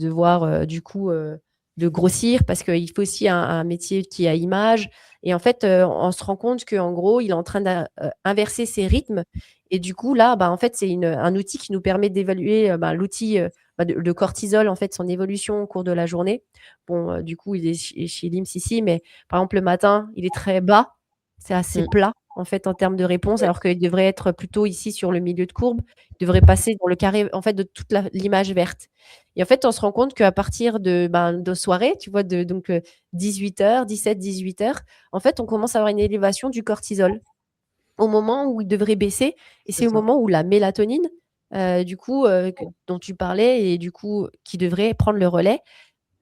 Speaker 1: voir du coup de grossir parce qu'il faut aussi un métier qui a image. Et en fait, on se rend compte qu'en gros, il est en train d'inverser ses rythmes. Et du coup, là, en fait, c'est un outil qui nous permet d'évaluer l'outil de cortisol, en fait, son évolution au cours de la journée. Bon, du coup, il est chez LIMS ici, mais par exemple, le matin, il est très bas. C'est assez
Speaker 2: Mmh.
Speaker 1: plat, en fait, en termes de réponse,
Speaker 2: Oui.
Speaker 1: alors qu'il devrait être plutôt ici sur le milieu de courbe. Il devrait passer dans le carré, en fait, de toute l'image verte. Et en fait, on se rend compte qu'à partir de soirée, tu vois, donc 18h, 17-18h, en fait, on commence à avoir une élévation du cortisol au moment où il devrait baisser. Et
Speaker 2: C'est
Speaker 1: c'est au
Speaker 2: ça.
Speaker 1: moment où la mélatonine, du coup, dont tu parlais, et du coup, qui devrait prendre le relais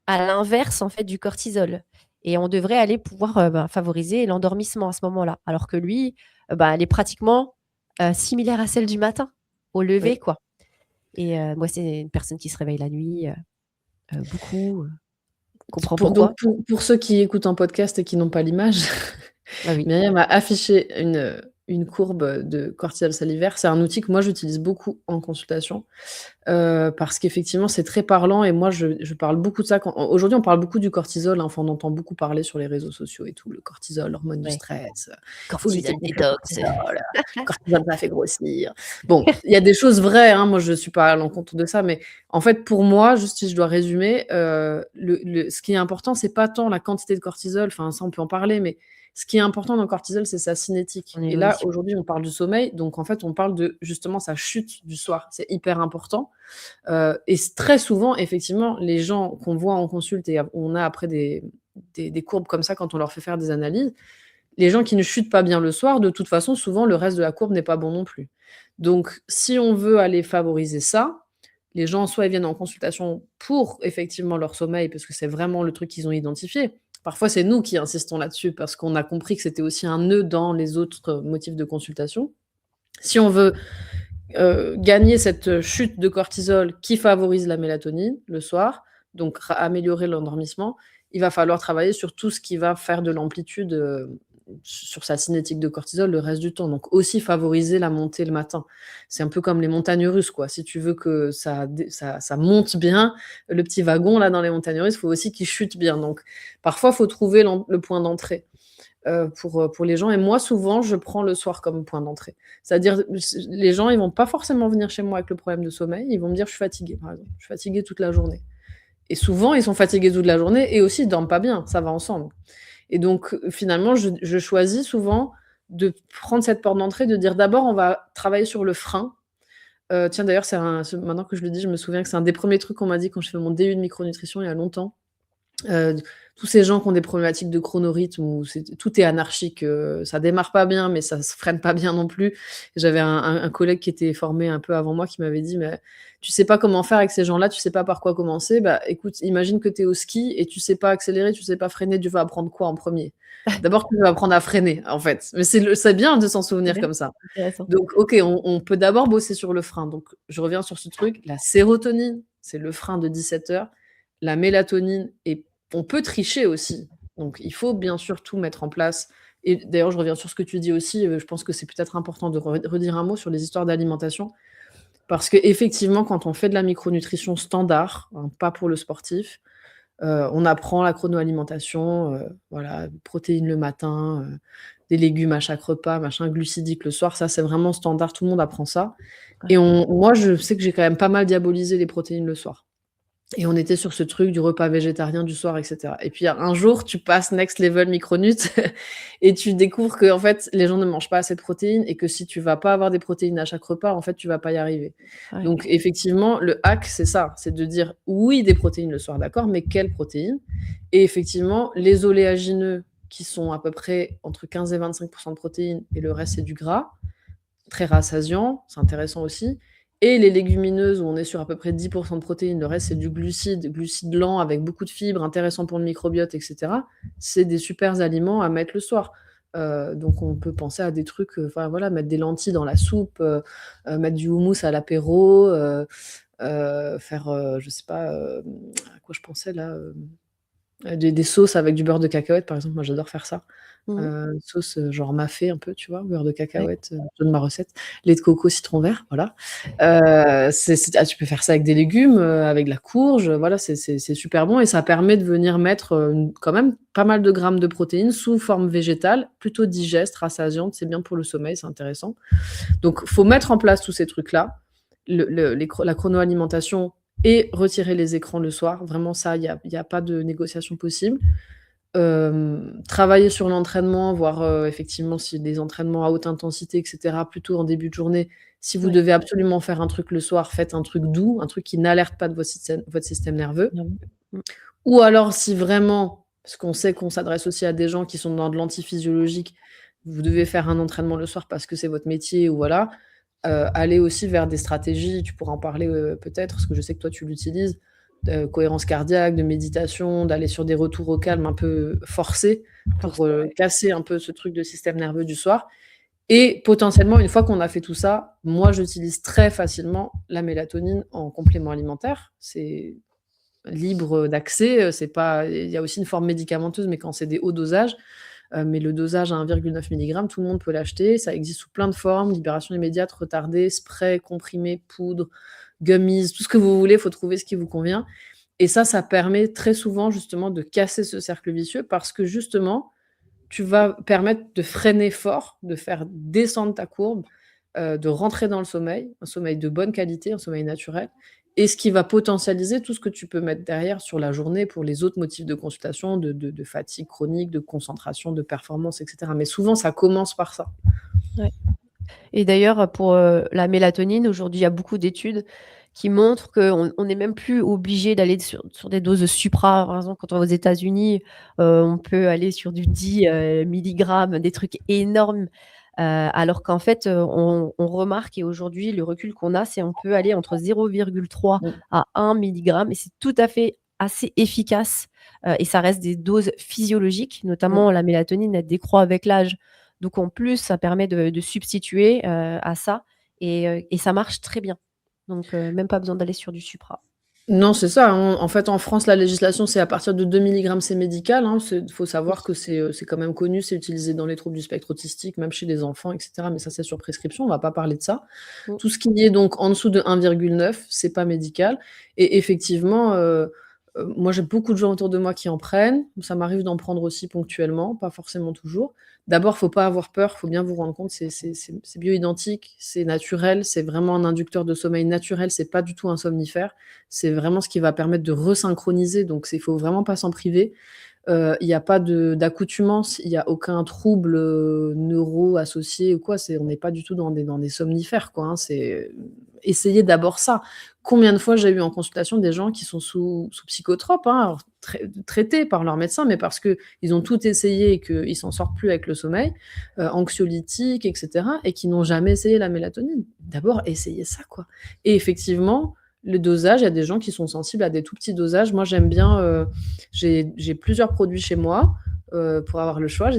Speaker 1: à l'inverse, en fait, du cortisol. Et on devrait aller pouvoir favoriser l'endormissement à ce moment-là. Alors que lui, elle est pratiquement similaire à celle du matin, au lever,
Speaker 2: Oui.
Speaker 1: quoi. Et moi, c'est une personne qui se réveille la nuit beaucoup, comprend
Speaker 2: Donc
Speaker 1: pourquoi.
Speaker 2: pour ceux qui écoutent en podcast et qui n'ont pas l'image,
Speaker 1: Ah oui.
Speaker 2: Myriam a affiché une courbe de cortisol salivaire. C'est un outil que moi j'utilise beaucoup en consultation, parce qu'effectivement c'est très parlant et moi je parle beaucoup de ça aujourd'hui on parle beaucoup du cortisol, hein, enfin on entend beaucoup parler sur les réseaux sociaux et tout, le cortisol, l'hormone du
Speaker 1: Ouais.
Speaker 2: stress, faut lutter
Speaker 1: Cortisol
Speaker 2: contre le
Speaker 1: détox.
Speaker 2: cortisol, cortisol ça fait grossir. Bon, il y a des choses vraies, hein, moi je suis pas à l'encontre de ça, mais en fait pour moi, juste si je dois résumer, ce qui est important, c'est pas tant la quantité de cortisol, enfin ça on peut en parler, mais ce qui est important dans le cortisol, c'est sa cinétique.
Speaker 1: En
Speaker 2: Et là,
Speaker 1: évolution.
Speaker 2: aujourd'hui, on parle du sommeil, donc en fait, on parle de justement sa chute du soir. C'est hyper important. Et très souvent, effectivement, les gens qu'on voit en consulte et on a après des courbes comme ça quand on leur fait faire des analyses, les gens qui ne chutent pas bien le soir, de toute façon, souvent, le reste de la courbe n'est pas bon non plus. Donc, si on veut aller favoriser ça, les gens, soit ils viennent en consultation pour effectivement leur sommeil, parce que c'est vraiment le truc qu'ils ont identifié. Parfois, c'est nous qui insistons là-dessus, parce qu'on a compris que c'était aussi un nœud dans les autres motifs de consultation. Si on veut gagner cette chute de cortisol qui favorise la mélatonine le soir, donc améliorer l'endormissement, il va falloir travailler sur tout ce qui va faire de l'amplitude sur sa cinétique de cortisol le reste du temps. Donc aussi favoriser la montée le matin. C'est un peu comme les montagnes russes, quoi. Si tu veux que ça monte bien, le petit wagon là dans les montagnes russes, il faut aussi qu'il chute bien. Donc parfois, il faut trouver le point d'entrée. Pour les gens. Et moi, souvent, je prends le soir comme point d'entrée. C'est-à-dire, les gens, ils vont pas forcément venir chez moi avec le problème de sommeil. Ils vont me dire, je suis fatiguée, par exemple. Je suis fatiguée toute la journée. Et souvent, ils sont fatigués toute la journée et aussi, ils dorment pas bien. Ça va ensemble. Et donc, finalement, je choisis souvent de prendre cette porte d'entrée, de dire d'abord, on va travailler sur le frein. Tiens, d'ailleurs, maintenant que je le dis, je me souviens que c'est un des premiers trucs qu'on m'a dit quand je fais mon DU de micronutrition il y a longtemps. Tous ces gens qui ont des problématiques de chronorhythme où tout est anarchique, ça démarre pas bien, mais ça se freine pas bien non plus. J'avais un collègue qui était formé un peu avant moi qui m'avait dit: «Mais tu sais pas comment faire avec ces gens-là, tu sais pas par quoi commencer. Bah, écoute, imagine que tu es au ski et tu sais pas accélérer, tu sais pas freiner, tu vas apprendre quoi en premier. D'abord, tu vas apprendre à freiner, en fait». Mais c'est bien de s'en souvenir comme ça.
Speaker 1: Intéressant.
Speaker 2: Donc OK, on peut d'abord bosser sur le frein. Donc je reviens sur ce truc, la sérotonine, c'est le frein de 17h. La mélatonine, et on peut tricher aussi. Donc il faut bien sûr tout mettre en place. Et d'ailleurs, je reviens sur ce que tu dis aussi, je pense que c'est peut-être important de redire un mot sur les histoires d'alimentation. Parce qu'effectivement, quand on fait de la micronutrition standard, hein, pas pour le sportif, on apprend la chronoalimentation, voilà, protéines le matin, des légumes à chaque repas, machin, glucidique le soir, ça c'est vraiment standard, tout le monde apprend ça.
Speaker 1: Ouais.
Speaker 2: Et moi, je sais que j'ai quand même pas mal diabolisé les protéines le soir. Et on était sur ce truc du repas végétarien du soir, et cetera. Et puis un jour, tu passes next level micronut et tu découvres qu'en fait, les gens ne mangent pas assez de protéines et que si tu vas pas avoir des protéines à chaque repas, en fait, tu vas pas y arriver.
Speaker 1: Ouais.
Speaker 2: Donc effectivement, le hack, c'est ça, c'est de dire oui, des protéines le soir, d'accord, mais quelles protéines? Et effectivement, les oléagineux qui sont à peu près entre 15 et 25% de protéines et le reste, c'est du gras, très rassasiant, c'est intéressant aussi. Et les légumineuses, où on est sur à peu près 10% de protéines, le reste c'est du glucide lent avec beaucoup de fibres, intéressant pour le microbiote, etc. C'est des super aliments à mettre le soir. Donc on peut penser à des trucs, voilà, mettre des lentilles dans la soupe, mettre du houmous à l'apéro, faire, je sais pas, à quoi je pensais là, des sauces avec du beurre de cacahuète, par exemple, moi j'adore faire ça.
Speaker 1: Mmh.
Speaker 2: Sauce, genre mafé un peu, tu vois? Beurre de
Speaker 1: Ouais.
Speaker 2: cacahuète, je donne ma recette. Lait de coco, citron vert, voilà. Tu peux faire ça avec des légumes, avec de la courge, voilà, c'est super bon et ça permet de venir mettre, quand même pas mal de grammes de protéines sous forme végétale, plutôt digeste, rassasiante, c'est bien pour le sommeil, c'est intéressant. Donc faut mettre en place tous ces trucs-là, la chronoalimentation et retirer les écrans le soir. Vraiment ça, il y a pas de négociation possible. Travailler sur l'entraînement, voir, effectivement si des entraînements à haute intensité et cetera, plutôt en début de journée. Si vous
Speaker 1: Ouais.
Speaker 2: devez absolument faire un truc le soir, faites un truc doux, un truc qui n'alerte pas de votre système nerveux.
Speaker 1: Mmh.
Speaker 2: Ou alors si vraiment, parce qu'on sait qu'on s'adresse aussi à des gens qui sont dans de l'antiphysiologique, vous devez faire un entraînement le soir parce que c'est votre métier ou voilà, aller aussi vers des stratégies, tu pourras en parler, peut-être, parce que je sais que toi tu l'utilises, de cohérence cardiaque, de méditation, d'aller sur des retours au calme un peu forcés pour,
Speaker 1: Ouais.
Speaker 2: casser un peu ce truc de système nerveux du soir et potentiellement, une fois qu'on a fait tout ça, moi j'utilise très facilement la mélatonine en complément alimentaire. C'est libre d'accès, c'est pas il y a aussi une forme médicamenteuse, mais quand c'est des hauts dosages, mais le dosage à 1,9 milligrammes, tout le monde peut l'acheter. Ça existe sous plein de formes, libération immédiate, retardée, spray, comprimé, poudre, gummies, tout ce que vous voulez, il faut trouver ce qui vous convient. Et ça permet très souvent justement de casser ce cercle vicieux parce que justement, tu vas permettre de freiner fort, de faire descendre ta courbe, de rentrer dans le sommeil, un sommeil de bonne qualité, un sommeil naturel et ce qui va potentialiser tout ce que tu peux mettre derrière sur la journée pour les autres motifs de consultation, de fatigue chronique, de concentration, de performance et cetera. Mais souvent, ça commence par ça.
Speaker 1: Ouais. Et d'ailleurs, pour, la mélatonine, aujourd'hui, il y a beaucoup d'études qui montrent qu'on n'est même plus obligé d'aller sur des doses supra. Par exemple, quand on va aux États-Unis, on peut aller sur du 10 milligrammes, des trucs énormes. Alors qu'en fait, on remarque et aujourd'hui, le recul qu'on a, c'est on peut aller entre 0,3
Speaker 2: Mmh.
Speaker 1: à 1 milligramme et c'est tout à fait assez efficace, et ça reste des doses physiologiques,
Speaker 2: Mmh.
Speaker 1: notamment la mélatonine, elle décroît avec l'âge. Donc en plus, ça permet de substituer, à ça et ça marche très bien. Donc même pas besoin d'aller sur du supra.
Speaker 2: Non, c'est ça, hein. En fait, en France, la législation, c'est à partir de 2 milligrammes, c'est médical, hein. Faut
Speaker 1: Oui.
Speaker 2: savoir que c'est quand même connu, c'est utilisé dans les troubles du spectre autistique, même chez les enfants et cetera, mais ça, c'est sur prescription, on va pas parler de ça.
Speaker 1: Mmh.
Speaker 2: Tout ce qui est donc en dessous de 1,9, c'est pas médical et effectivement, moi, j'ai beaucoup de gens autour de moi qui en prennent. Ça m'arrive d'en prendre aussi ponctuellement, pas forcément toujours. D'abord, faut pas avoir peur, faut bien vous rendre compte, c'est bioidentique, c'est naturel, c'est vraiment un inducteur de sommeil naturel, c'est pas du tout un somnifère. C'est vraiment ce qui va permettre de resynchroniser, donc il faut vraiment pas s'en priver. Il y a pas d'accoutumance, il y a aucun trouble, neuro associé ou quoi, on n'est pas du tout dans des somnifères, quoi, hein. Essayez d'abord ça. Combien de fois j'ai eu en consultation des gens qui sont sous psychotropes, hein, alors traités par leur médecin, mais parce qu'ils ont tout essayé et qu'ils s'en sortent plus avec le sommeil, anxiolytiques et cetera et qui n'ont jamais essayé la mélatonine. D'abord, essayez ça, quoi et effectivement, le dosage, il y a des gens qui sont sensibles à des tout petits dosages. Moi, j'aime bien, j'ai plusieurs produits chez moi, pour avoir le choix.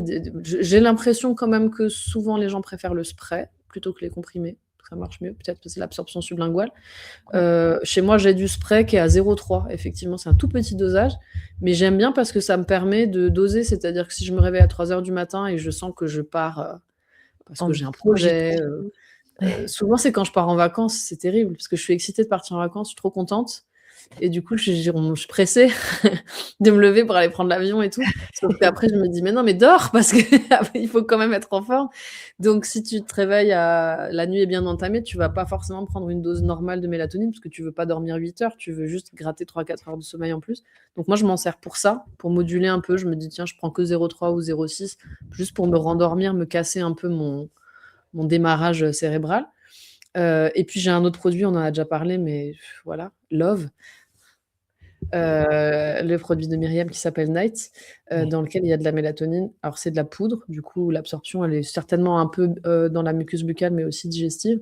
Speaker 2: J'ai l'impression quand même que souvent les gens préfèrent le spray plutôt que les comprimés. Ça marche mieux, peut-être que c'est l'absorption sublinguale.
Speaker 1: Ouais.
Speaker 2: Chez moi, j'ai du spray qui est à 0,3. Effectivement, c'est un tout petit dosage, mais j'aime bien parce que ça me permet de doser. C'est-à-dire que si je me réveille à 3 heures du matin et je sens que je pars, parce que
Speaker 1: En
Speaker 2: j'ai un
Speaker 1: projet
Speaker 2: projet, souvent c'est quand je pars en vacances, c'est terrible parce que je suis excitée de partir en vacances, je suis trop contente et du coup, je suis pressée de me lever pour aller prendre l'avion et tout. Sauf qu'après, je me dis: «Mais non, mais dors parce que il faut quand même être en forme». Donc si tu te réveilles la nuit est bien entamée, tu vas pas forcément prendre une dose normale de mélatonine parce que tu veux pas dormir 8 heures, tu veux juste gratter 3-4 heures de sommeil en plus. Donc moi, je m'en sers pour ça, pour moduler un peu. Je me dis: «Tiens, je prends que 0,3 ou 0,6 juste pour me rendormir, me casser un peu mon démarrage, cérébral». Et puis j'ai un autre produit, on en a déjà parlé, mais voilà, Love, le produit de Myriam qui s'appelle Night,
Speaker 1: Ouais.
Speaker 2: dans lequel il y a de la mélatonine. Alors c'est de la poudre, du coup l'absorption elle est certainement un peu, dans la muqueuse buccale, mais aussi digestive.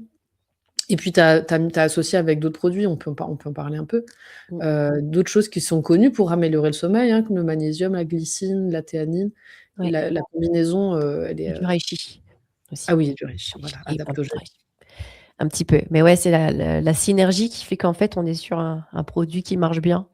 Speaker 2: Et puis tu as associé avec d'autres produits, on peut en parler un peu.
Speaker 1: Mmh.
Speaker 2: D'autres choses qui sont connues pour améliorer le sommeil, hein, comme le magnésium, la glycine, la théanine et
Speaker 1: Ouais.
Speaker 2: la combinaison, elle est,
Speaker 1: Du reishi aussi.
Speaker 2: ah oui, du riche, voilà,
Speaker 1: Et un peu de
Speaker 2: adaptogène.
Speaker 1: reishi. Un petit peu, mais ouais, c'est la synergie qui fait qu'en fait, on est sur un produit qui marche bien,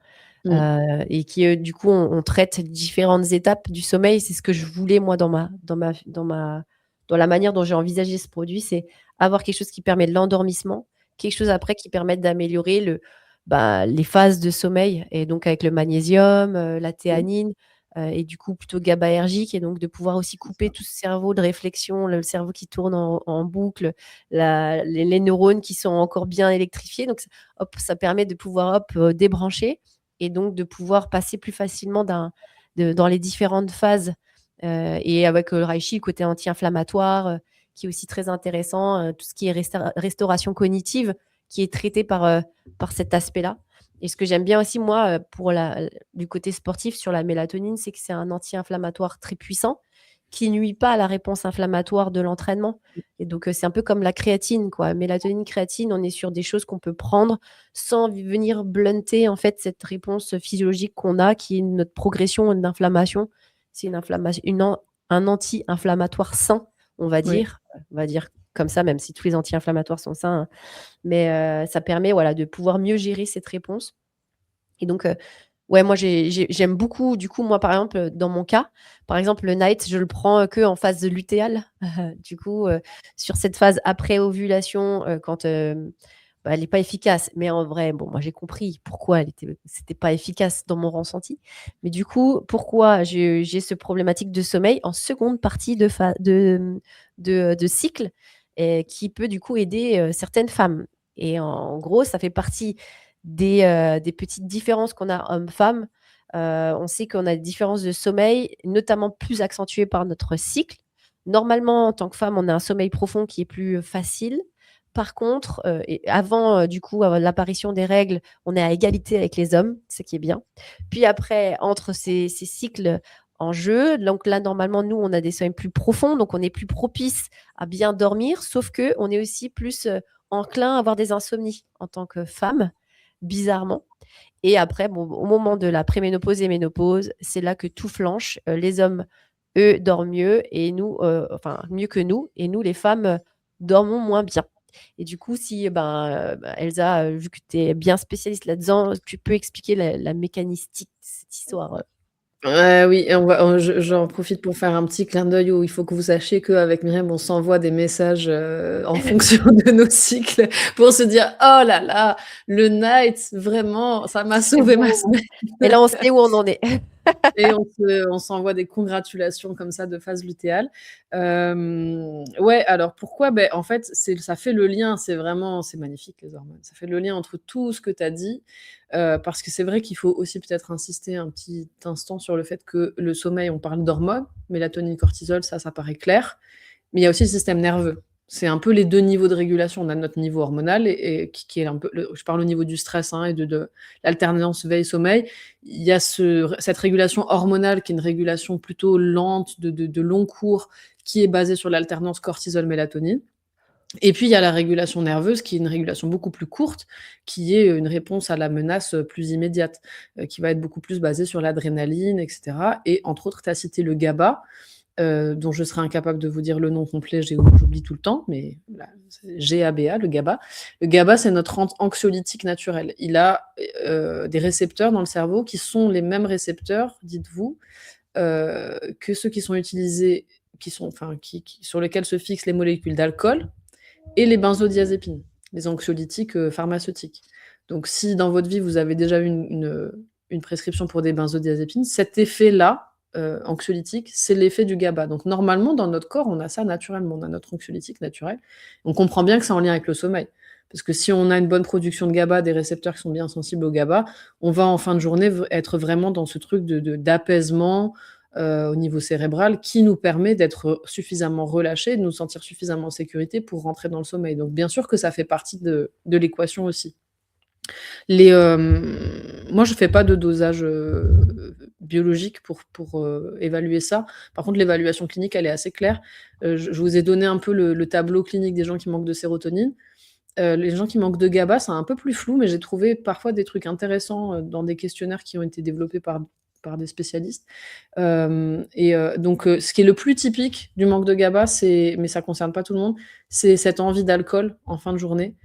Speaker 2: Mmh.
Speaker 1: et qui, du coup, on traite différentes étapes du sommeil. C'est ce que je voulais moi dans la manière dont j'ai envisagé ce produit, c'est avoir quelque chose qui permet de l'endormissement, quelque chose après qui permette d'améliorer les phases de sommeil et donc avec le magnésium, la
Speaker 2: Mmh.
Speaker 1: théanine, et du coup plutôt GABAergique et donc de pouvoir aussi
Speaker 2: C'est
Speaker 1: couper
Speaker 2: ça.
Speaker 1: tout ce cerveau de réflexion, le cerveau qui tourne en boucle, les neurones qui sont encore bien électrifiés. Donc, hop, ça permet de pouvoir hop, débrancher et donc de pouvoir passer plus facilement dans les différentes phases. Et avec le reishi, le côté anti-inflammatoire, qui est aussi très intéressant, tout ce qui est restauration cognitive, qui est traité par cet aspect-là. Et ce que j'aime bien aussi, moi, du côté sportif sur la mélatonine, c'est que c'est un anti-inflammatoire très puissant qui nuit pas à la réponse inflammatoire de l'entraînement. Et donc, c'est un peu comme la créatine, quoi. Mélatonine, créatine, on est sur des choses qu'on peut prendre sans venir blunter, en fait, cette réponse physiologique qu'on a, qui est notre progression d'inflammation. C'est un anti-inflammatoire sain,
Speaker 2: Oui.
Speaker 1: on va dire comme ça, même si tous les anti-inflammatoires sont sains, hein. Mais, ça permet, voilà, de pouvoir mieux gérer cette réponse et donc, ouais, moi j'aime beaucoup du coup, moi, par exemple, dans mon cas, par exemple, le night, je le prends, qu'en phase lutéale. Du coup, sur cette phase après ovulation, quand, elle est pas efficace. Mais en vrai, bon, moi j'ai compris pourquoi c'était pas efficace dans mon ressenti. Mais du coup, pourquoi j'ai ce problématique de sommeil en seconde partie de cycle et qui peut du coup aider, certaines femmes et en gros, ça fait partie des petites différences qu'on a hommes-femmes. On sait qu'on a des différences de sommeil, notamment plus accentuées par notre cycle. Normalement, en tant que femme, on a un sommeil profond qui est plus facile. Par contre, et avant, du coup, l'apparition des règles, on est à égalité avec les hommes, ce qui est bien. Puis après, entre ces cycles en jeu. Donc là, normalement, nous, on a des sommeils plus profonds, donc on est plus propice à bien dormir, sauf que on est aussi plus enclin à avoir des insomnies en tant que femme, bizarrement. Et après, bon, au moment de la préménopause et ménopause, c'est là que tout flanche. Les hommes, eux, dorment mieux et nous, enfin mieux que nous, et nous, les femmes, dormons moins bien. Et du coup, si Elsa, vu que tu es bien spécialiste là-dedans, tu peux expliquer la mécanistique de cette histoire.
Speaker 2: Oui, et j'en profite pour faire un petit clin d'œil où il faut que vous sachiez qu'avec Myriam, on s'envoie des messages en fonction de nos cycles pour se dire oh là là, le night, vraiment, ça m'a
Speaker 1: C'est
Speaker 2: sauvé ma
Speaker 1: beau.
Speaker 2: semaine.
Speaker 1: Et là, on sait où on en est.
Speaker 2: Et on s'envoie des congratulations comme ça de phase lutéale. Ouais, alors pourquoi? En fait, ça fait le lien, c'est magnifique les hormones. Ça fait le lien entre tout ce que tu as dit, parce que c'est vrai qu'il faut aussi peut-être insister un petit instant sur le fait que le sommeil, on parle d'hormones, mélatonine, cortisol, ça paraît clair, mais il y a aussi le système nerveux. C'est un peu les 2 niveaux de régulation. On a notre niveau hormonal et qui est un peu je parle au niveau du stress, hein, et de l'alternance veille-sommeil. Il y a cette régulation hormonale qui est une régulation plutôt lente, de long cours, qui est basée sur l'alternance cortisol-mélatonine. Et puis il y a la régulation nerveuse qui est une régulation beaucoup plus courte, qui est une réponse à la menace plus immédiate, qui va être beaucoup plus basée sur l'adrénaline, et cetera. Et entre autres, tu as cité le GABA, dont je serais incapable de vous dire le nom complet, j'oublie tout le temps, mais voilà, c'est GABA, le GABA. Le GABA, c'est notre anxiolytique naturel. Il a des récepteurs dans le cerveau qui sont les mêmes récepteurs, dites-vous, que ceux qui sont utilisés, sur lesquels se fixent les molécules d'alcool et les benzodiazépines, les anxiolytiques pharmaceutiques. Donc, si dans votre vie, vous avez déjà eu une prescription pour des benzodiazépines, cet effet-là, anxiolytique, c'est l'effet du GABA. Donc, normalement, dans notre corps, on a ça naturellement, on a notre anxiolytique naturel. On comprend bien que c'est en lien avec le sommeil. Parce que si on a une bonne production de GABA, des récepteurs qui sont bien sensibles au GABA, on va en fin de journée être vraiment dans ce truc d'apaisement au niveau cérébral qui nous permet d'être suffisamment relâchés, de nous sentir suffisamment en sécurité pour rentrer dans le sommeil. Donc, bien sûr que ça fait partie de l'équation aussi. Moi, je fais pas de dosage biologique pour évaluer ça. Par contre, l'évaluation clinique, elle est assez claire. Je vous ai donné un peu le tableau clinique des gens qui manquent de sérotonine. Les gens qui manquent de GABA, c'est un peu plus flou, mais j'ai trouvé parfois des trucs intéressants dans des questionnaires qui ont été développés par des spécialistes. Donc, ce qui est le plus typique du manque de GABA, mais ça concerne pas tout le monde, c'est cette envie d'alcool en fin de journée.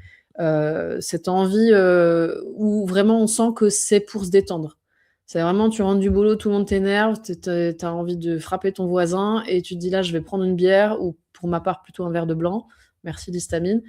Speaker 2: Cette envie où vraiment on sent que c'est pour se détendre. C'est vraiment, tu rentres du boulot, tout le monde t'énerve, t'as envie de frapper ton voisin et tu te dis là, je vais prendre une bière ou pour ma part plutôt un verre de blanc, merci l'histamine,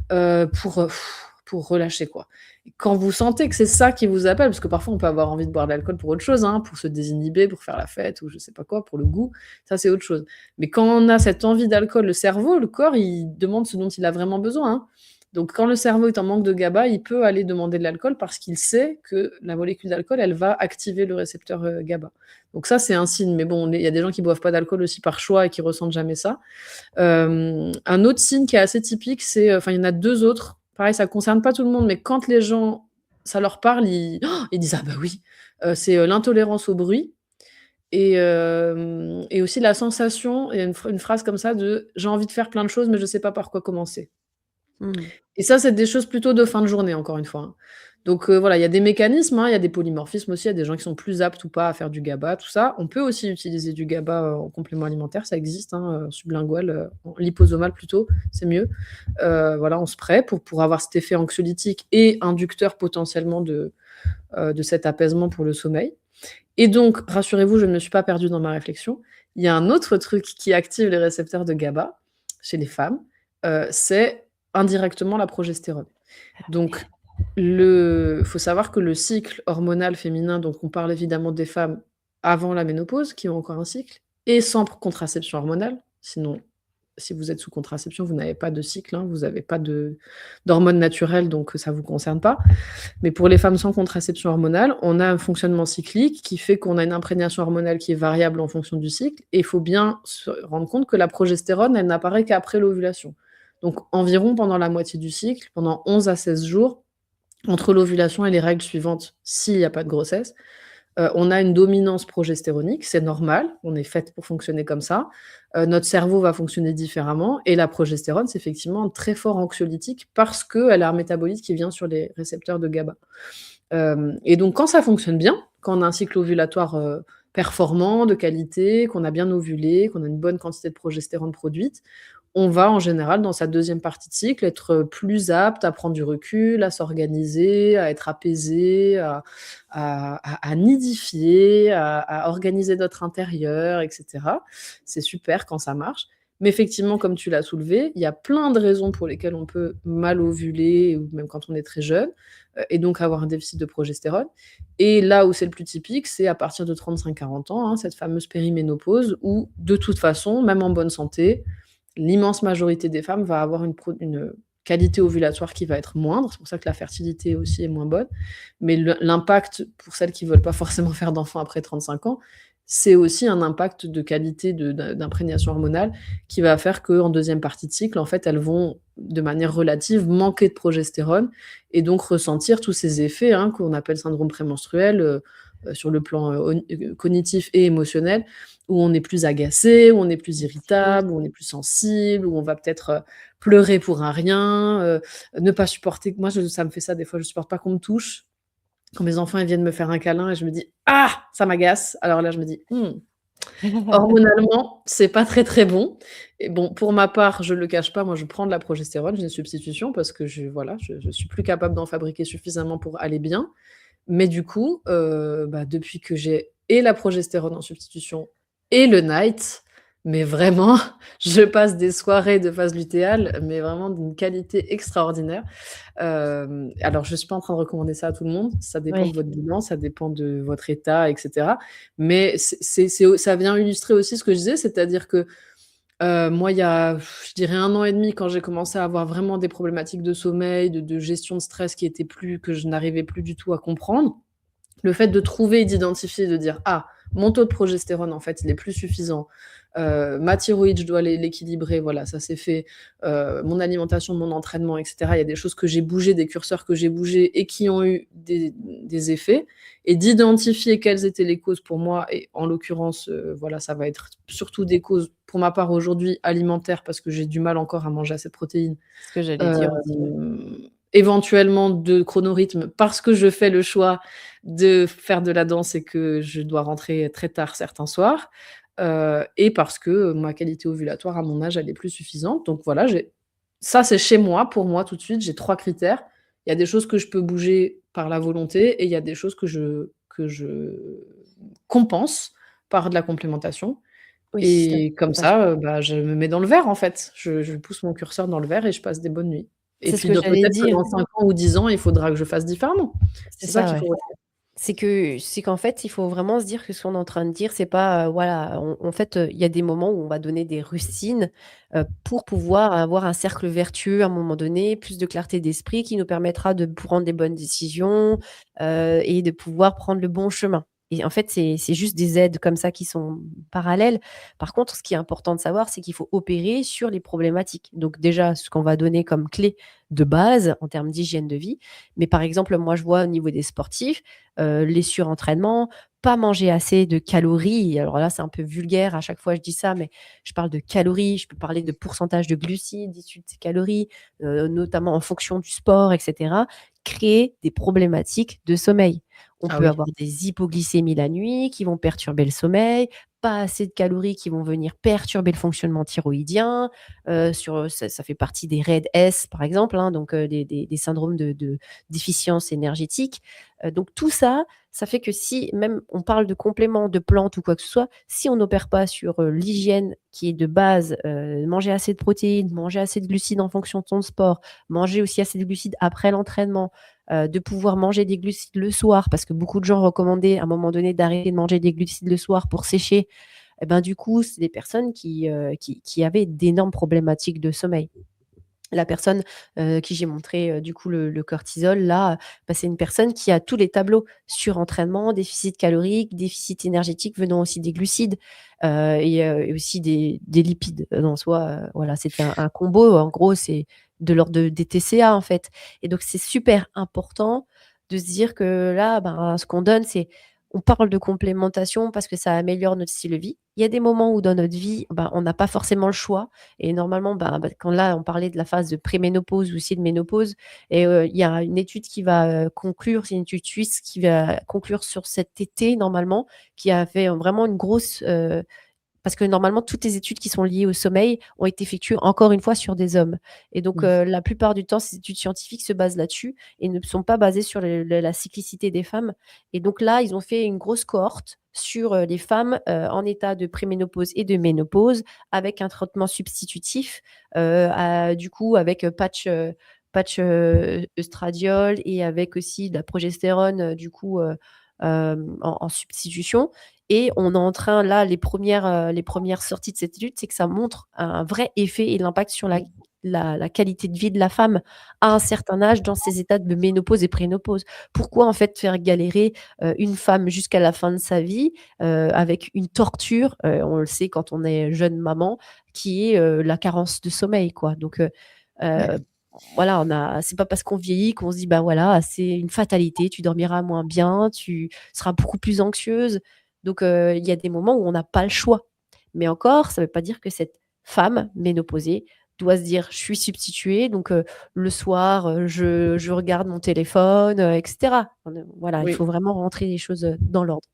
Speaker 2: pour relâcher quoi. Et quand vous sentez que c'est ça qui vous appelle, parce que parfois on peut avoir envie de boire de l'alcool pour autre chose, hein, pour se désinhiber, pour faire la fête ou je sais pas quoi, pour le goût, ça c'est autre chose. Mais quand on a cette envie d'alcool, le cerveau, le corps, il demande ce dont il a vraiment besoin, hein. Donc, quand le cerveau est en manque de GABA, il peut aller demander de l'alcool parce qu'il sait que la molécule d'alcool, elle va activer le récepteur GABA. Donc ça, c'est un signe. Mais bon, il y a des gens qui boivent pas d'alcool aussi par choix et qui ressentent jamais ça. Un autre signe qui est assez typique, il y en a 2 autres. Pareil, ça concerne pas tout le monde, mais quand les gens, ça leur parle, ils disent ah bah oui. C'est l'intolérance au bruit. Et aussi la sensation, il y a une phrase comme ça de j'ai envie de faire plein de choses, mais je sais pas par quoi commencer. Et ça, c'est des choses plutôt de fin de journée, encore une fois, hein. Donc voilà, il y a des mécanismes, hein, il y a des polymorphismes aussi, il y a des gens qui sont plus aptes ou pas à faire du GABA, tout ça. On peut aussi utiliser du GABA en complément alimentaire, ça existe, hein, sublingual, liposomal plutôt, c'est mieux. Voilà, en spray pour avoir cet effet anxiolytique et inducteur potentiellement de cet apaisement pour le sommeil. Et donc, rassurez-vous, je ne me suis pas perdue dans ma réflexion. Il y a un autre truc qui active les récepteurs de GABA chez les femmes, c'est indirectement la progestérone. Donc, faut savoir que le cycle hormonal féminin, donc on parle évidemment des femmes avant la ménopause, qui ont encore un cycle, et sans contraception hormonale. Sinon, si vous êtes sous contraception, vous n'avez pas de cycle, hein, vous n'avez pas d'hormones naturelles, donc ça ne vous concerne pas. Mais pour les femmes sans contraception hormonale, on a un fonctionnement cyclique qui fait qu'on a une imprégnation hormonale qui est variable en fonction du cycle, et il faut bien se rendre compte que la progestérone, elle n'apparaît qu'après l'ovulation. Donc environ pendant la moitié du cycle, pendant 11 à 16 jours, entre l'ovulation et les règles suivantes, s'il n'y a pas de grossesse, On a une dominance progestéronique, c'est normal, on est faite pour fonctionner comme ça. Notre cerveau va fonctionner différemment et la progestérone, c'est effectivement un très fort anxiolytique parce qu'elle a un métabolite qui vient sur les récepteurs de GABA. Et donc quand ça fonctionne bien, quand on a un cycle ovulatoire, performant, de qualité, qu'on a bien ovulé, qu'on a une bonne quantité de progestérone produite, on va en général dans sa deuxième partie de cycle être plus apte à prendre du recul, à s'organiser, à être apaisé, à nidifier, à organiser notre intérieur, et cetera. C'est super quand ça marche. Mais effectivement, comme tu l'as soulevé, il y a plein de raisons pour lesquelles on peut mal ovuler ou même quand on est très jeune, et donc avoir un déficit de progestérone. Et là où c'est le plus typique, c'est à partir de 35-40 ans, hein, cette fameuse périménopause où, de toute façon, même en bonne santé, l'immense majorité des femmes va avoir une qualité ovulatoire qui va être moindre. C'est pour ça que la fertilité aussi est moins bonne. Mais l'impact, pour celles qui ne veulent pas forcément faire d'enfants après 35 ans, c'est aussi un impact de qualité d'imprégnation hormonale qui va faire qu'en deuxième partie de cycle, en fait, elles vont, de manière relative, manquer de progestérone et donc ressentir tous ces effets, hein, qu'on appelle syndrome prémenstruel, sur le plan cognitif et émotionnel, où on est plus agacé, où on est plus irritable, où on est plus sensible, où on va peut-être pleurer pour un rien, ne pas supporter. Moi, ça me fait ça des fois, je supporte pas qu'on me touche. Quand mes enfants ils viennent me faire un câlin et je me dis ah, ça m'agace. Alors là, je me dis hormonalement, c'est pas très très bon. Et bon, pour ma part, je le cache pas, moi je prends de la progestérone, j'ai une substitution parce que voilà, je suis plus capable d'en fabriquer suffisamment pour aller bien. Mais du coup, depuis que j'ai et la progestérone en substitution et le night, mais vraiment, je passe des soirées de phase lutéale, mais vraiment d'une qualité extraordinaire. Alors je suis pas en train de recommander ça à tout le monde, ça dépend de
Speaker 1: Oui.
Speaker 2: votre bilan, ça dépend de votre état et cetera. Mais ça vient illustrer aussi ce que je disais, c'est-à-dire que, moi, il y a, je dirais 1 an et demi, quand j'ai commencé à avoir vraiment des problématiques de sommeil, de gestion de stress que je n'arrivais plus du tout à comprendre, le fait de trouver et d'identifier, de dire: «Ah, mon taux de progestérone, en fait, il est plus suffisant. Ma thyroïde, je dois l'équilibrer, voilà, ça c'est fait. Mon alimentation, mon entraînement, et cetera». Il y a des choses que j'ai bougées, des curseurs que j'ai bougés et qui ont eu des effets et d'identifier quelles étaient les causes pour moi et en l'occurrence, voilà, ça va être surtout des causes, pour ma part aujourd'hui, alimentaires parce que j'ai du mal encore à manger assez de protéines.
Speaker 1: Ce que j'allais dire aussi, ouais.
Speaker 2: Éventuellement de chronorythme parce que je fais le choix de faire de la danse et que je dois rentrer très tard certains soirs, et parce que ma qualité ovulatoire à mon âge, elle est plus suffisante. Donc voilà, ça c'est chez moi, pour moi tout de suite, j'ai 3 critères. Il y a des choses que je peux bouger par la volonté et il y a des choses que je compense par de la complémentation
Speaker 1: Oui, la
Speaker 2: et comme
Speaker 1: complémentation.
Speaker 2: ça, je me mets dans le vert en fait. Je pousse mon curseur dans le vert et je passe des bonnes nuits. Et
Speaker 1: C'est ce
Speaker 2: puis
Speaker 1: que j'allais
Speaker 2: peut-être que
Speaker 1: dire.
Speaker 2: dans 5 ans ou 10 ans, il faudra que je fasse différemment.
Speaker 1: C'est
Speaker 2: C'est ça
Speaker 1: ça,
Speaker 2: qu'il
Speaker 1: ouais.
Speaker 2: faut retenir.
Speaker 1: C'est qu'en fait, il faut vraiment se dire que ce qu'on est en train de dire, c'est pas, voilà, en fait, il y a des moments où on va donner des rustines, pour pouvoir avoir un cercle vertueux à un moment donné, plus de clarté d'esprit qui nous permettra de prendre des bonnes décisions, et de pouvoir prendre le bon chemin. Et en fait, c'est juste des aides comme ça qui sont parallèles. Par contre, ce qui est important de savoir, c'est qu'il faut opérer sur les problématiques. Donc déjà, ce qu'on va donner comme clé de base en termes d'hygiène de vie. Mais par exemple, moi, je vois au niveau des sportifs, les surentraînements, pas manger assez de calories. Alors là, c'est un peu vulgaire, à chaque fois je dis ça, mais je parle de calories, je peux parler de pourcentage de glucides issus de ces calories, notamment en fonction du sport et cetera. Créer des problématiques de sommeil. On
Speaker 2: Ah
Speaker 1: peut
Speaker 2: oui.
Speaker 1: avoir des hypoglycémies la nuit qui vont perturber le sommeil, pas assez de calories qui vont venir perturber le fonctionnement thyroïdien, ça fait partie des RAID-S par exemple, hein, donc des syndromes de déficience énergétique. Donc tout ça, ça fait que si même on parle de compléments, de plantes ou quoi que ce soit, si on n'opère pas sur, l'hygiène qui est de base, manger assez de protéines, manger assez de glucides en fonction de son sport, manger aussi assez de glucides après l'entraînement, de pouvoir manger des glucides le soir parce que beaucoup de gens recommandaient à un moment donné d'arrêter de manger des glucides le soir pour sécher. Et ben, du coup, c'est des personnes qui avaient d'énormes problématiques de sommeil. La personne, qui j'ai montré, du coup le cortisol là, bah, c'est une personne qui a tous les tableaux: surentraînement, déficit calorique, déficit énergétique venant aussi des glucides, et aussi des lipides, en soi, voilà, c'était un combo. En gros, c'est de l'ordre des TCA, en fait. Et donc c'est super important de se dire que là, ben, ce qu'on donne, c'est on parle de complémentation parce que ça améliore notre style de vie. Il y a des moments où dans notre vie, on n'a pas forcément le choix et normalement, quand là, on parlait de la phase de préménopause ou aussi de ménopause et il y a une étude qui va, conclure, c'est une étude suisse qui va conclure sur cet été normalement, qui a fait vraiment une grosse, parce que normalement, toutes les études qui sont liées au sommeil ont été effectuées encore une fois sur des hommes. Et donc,
Speaker 2: Mmh.
Speaker 1: la plupart du temps, ces études scientifiques se basent là-dessus et ne sont pas basées sur la cyclicité des femmes. Et donc là, ils ont fait une grosse cohorte sur les femmes en état de préménopause et de ménopause avec un traitement substitutif, du coup, avec patch œstradiol et avec aussi de la progestérone, du coup, en substitution. Et on est en train, là, les premières sorties de cette étude, c'est que ça montre un vrai effet et l'impact sur la qualité de vie de la femme à un certain âge dans ces états de ménopause et prénopause. Pourquoi en fait faire galérer une femme jusqu'à la fin de sa vie avec une torture, on le sait quand on est jeune maman, qui est la carence de sommeil, quoi. Donc
Speaker 2: Ouais.
Speaker 1: voilà, c'est pas parce qu'on vieillit qu'on se dit bah voilà, c'est une fatalité, tu dormiras moins bien, tu seras beaucoup plus anxieuse. Donc, il y a des moments où on n'a pas le choix. Mais encore, ça ne veut pas dire que cette femme ménopausée doit se dire: «Je suis substituée, donc le soir, je regarde mon téléphone», et cetera. Voilà, il
Speaker 2: Oui.
Speaker 1: faut vraiment rentrer les choses, dans l'ordre.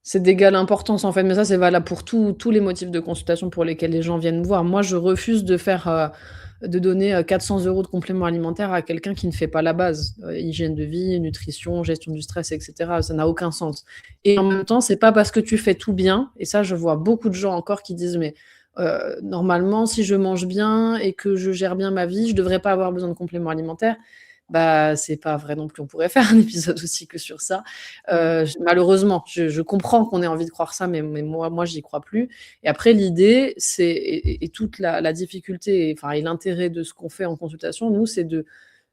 Speaker 2: C'est d'égale importance, en fait, mais ça, c'est valable pour tous les motifs de consultation pour lesquels les gens viennent me voir. Moi, je refuse de donner, 400 € de compléments alimentaires à quelqu'un qui ne fait pas la base, hygiène de vie, nutrition, gestion du stress et cetera. Ça n'a aucun sens et en même temps, c'est pas parce que tu fais tout bien et ça, je vois beaucoup de gens encore qui disent: «Mais, normalement, si je mange bien et que je gère bien ma vie, je devrais pas avoir besoin de compléments alimentaires». Bah, c'est pas vrai non plus. On pourrait faire un épisode aussi que sur ça.
Speaker 1: Mmh.
Speaker 2: Malheureusement, je comprends qu'on ait envie de croire ça, mais moi, j'y crois plus et après l'idée, c'est et toute la difficulté, enfin et l'intérêt de ce qu'on fait en consultation, nous, c'est de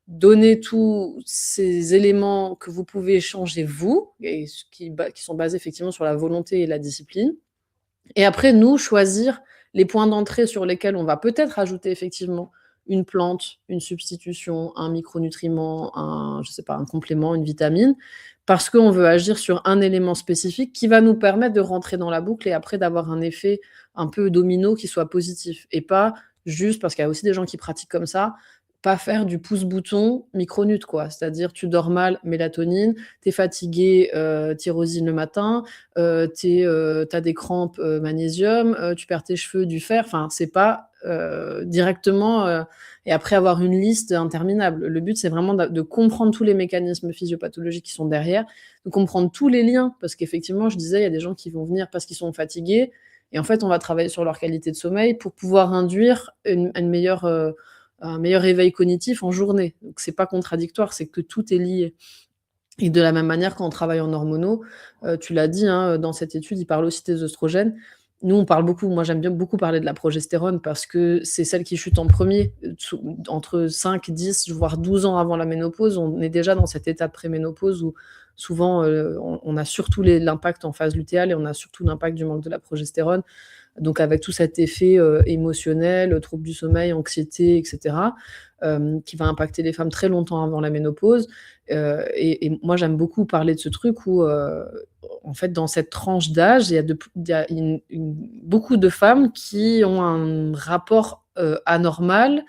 Speaker 2: donner tous ces éléments que vous pouvez changer vous et ce qui sont basés effectivement sur la volonté et la discipline et après nous, choisir les points d'entrée sur lesquels on va peut-être ajouter effectivement une plante, une substitution, un micronutriment, je sais pas, un complément, une vitamine, parce qu'on veut agir sur un élément spécifique qui va nous permettre de rentrer dans la boucle et après d'avoir un effet un peu domino qui soit positif et pas juste parce qu'il y a aussi des gens qui pratiquent comme ça, pas faire du pouce-bouton micronut quoi. C'est-à-dire tu dors mal, mélatonine, tu es fatigué, tyrosine le matin, tu as des crampes, magnésium, tu perds tes cheveux, du fer. Enfin, c'est pas, directement, et après avoir une liste interminable. Le but, c'est vraiment de comprendre tous les mécanismes physiopathologiques qui sont derrière, de comprendre tous les liens. Parce qu'effectivement, je disais, il y a des gens qui vont venir parce qu'ils sont fatigués et en fait, on va travailler sur leur qualité de sommeil pour pouvoir induire un meilleur éveil cognitif en journée. Donc c'est pas contradictoire, c'est que tout est lié. Et de la même manière, quand on travaille en hormonaux, tu l'as dit, hein, dans cette étude, il parle aussi des œstrogènes. Nous, on parle beaucoup moi, j'aime bien beaucoup parler de la progestérone parce que c'est celle qui chute en premier, entre 5, 10, voire 12 ans avant la ménopause. On est déjà dans cet état de préménopause où souvent, on a surtout l'impact en phase lutéale et on a surtout l'impact du manque de la progestérone. Donc avec tout cet effet, émotionnel, trouble du sommeil, anxiété et cetera, qui va impacter les femmes très longtemps avant la ménopause. Et moi, j'aime beaucoup parler de ce truc où, en fait, dans cette tranche d'âge, il y a beaucoup de femmes qui ont un rapport, anormal,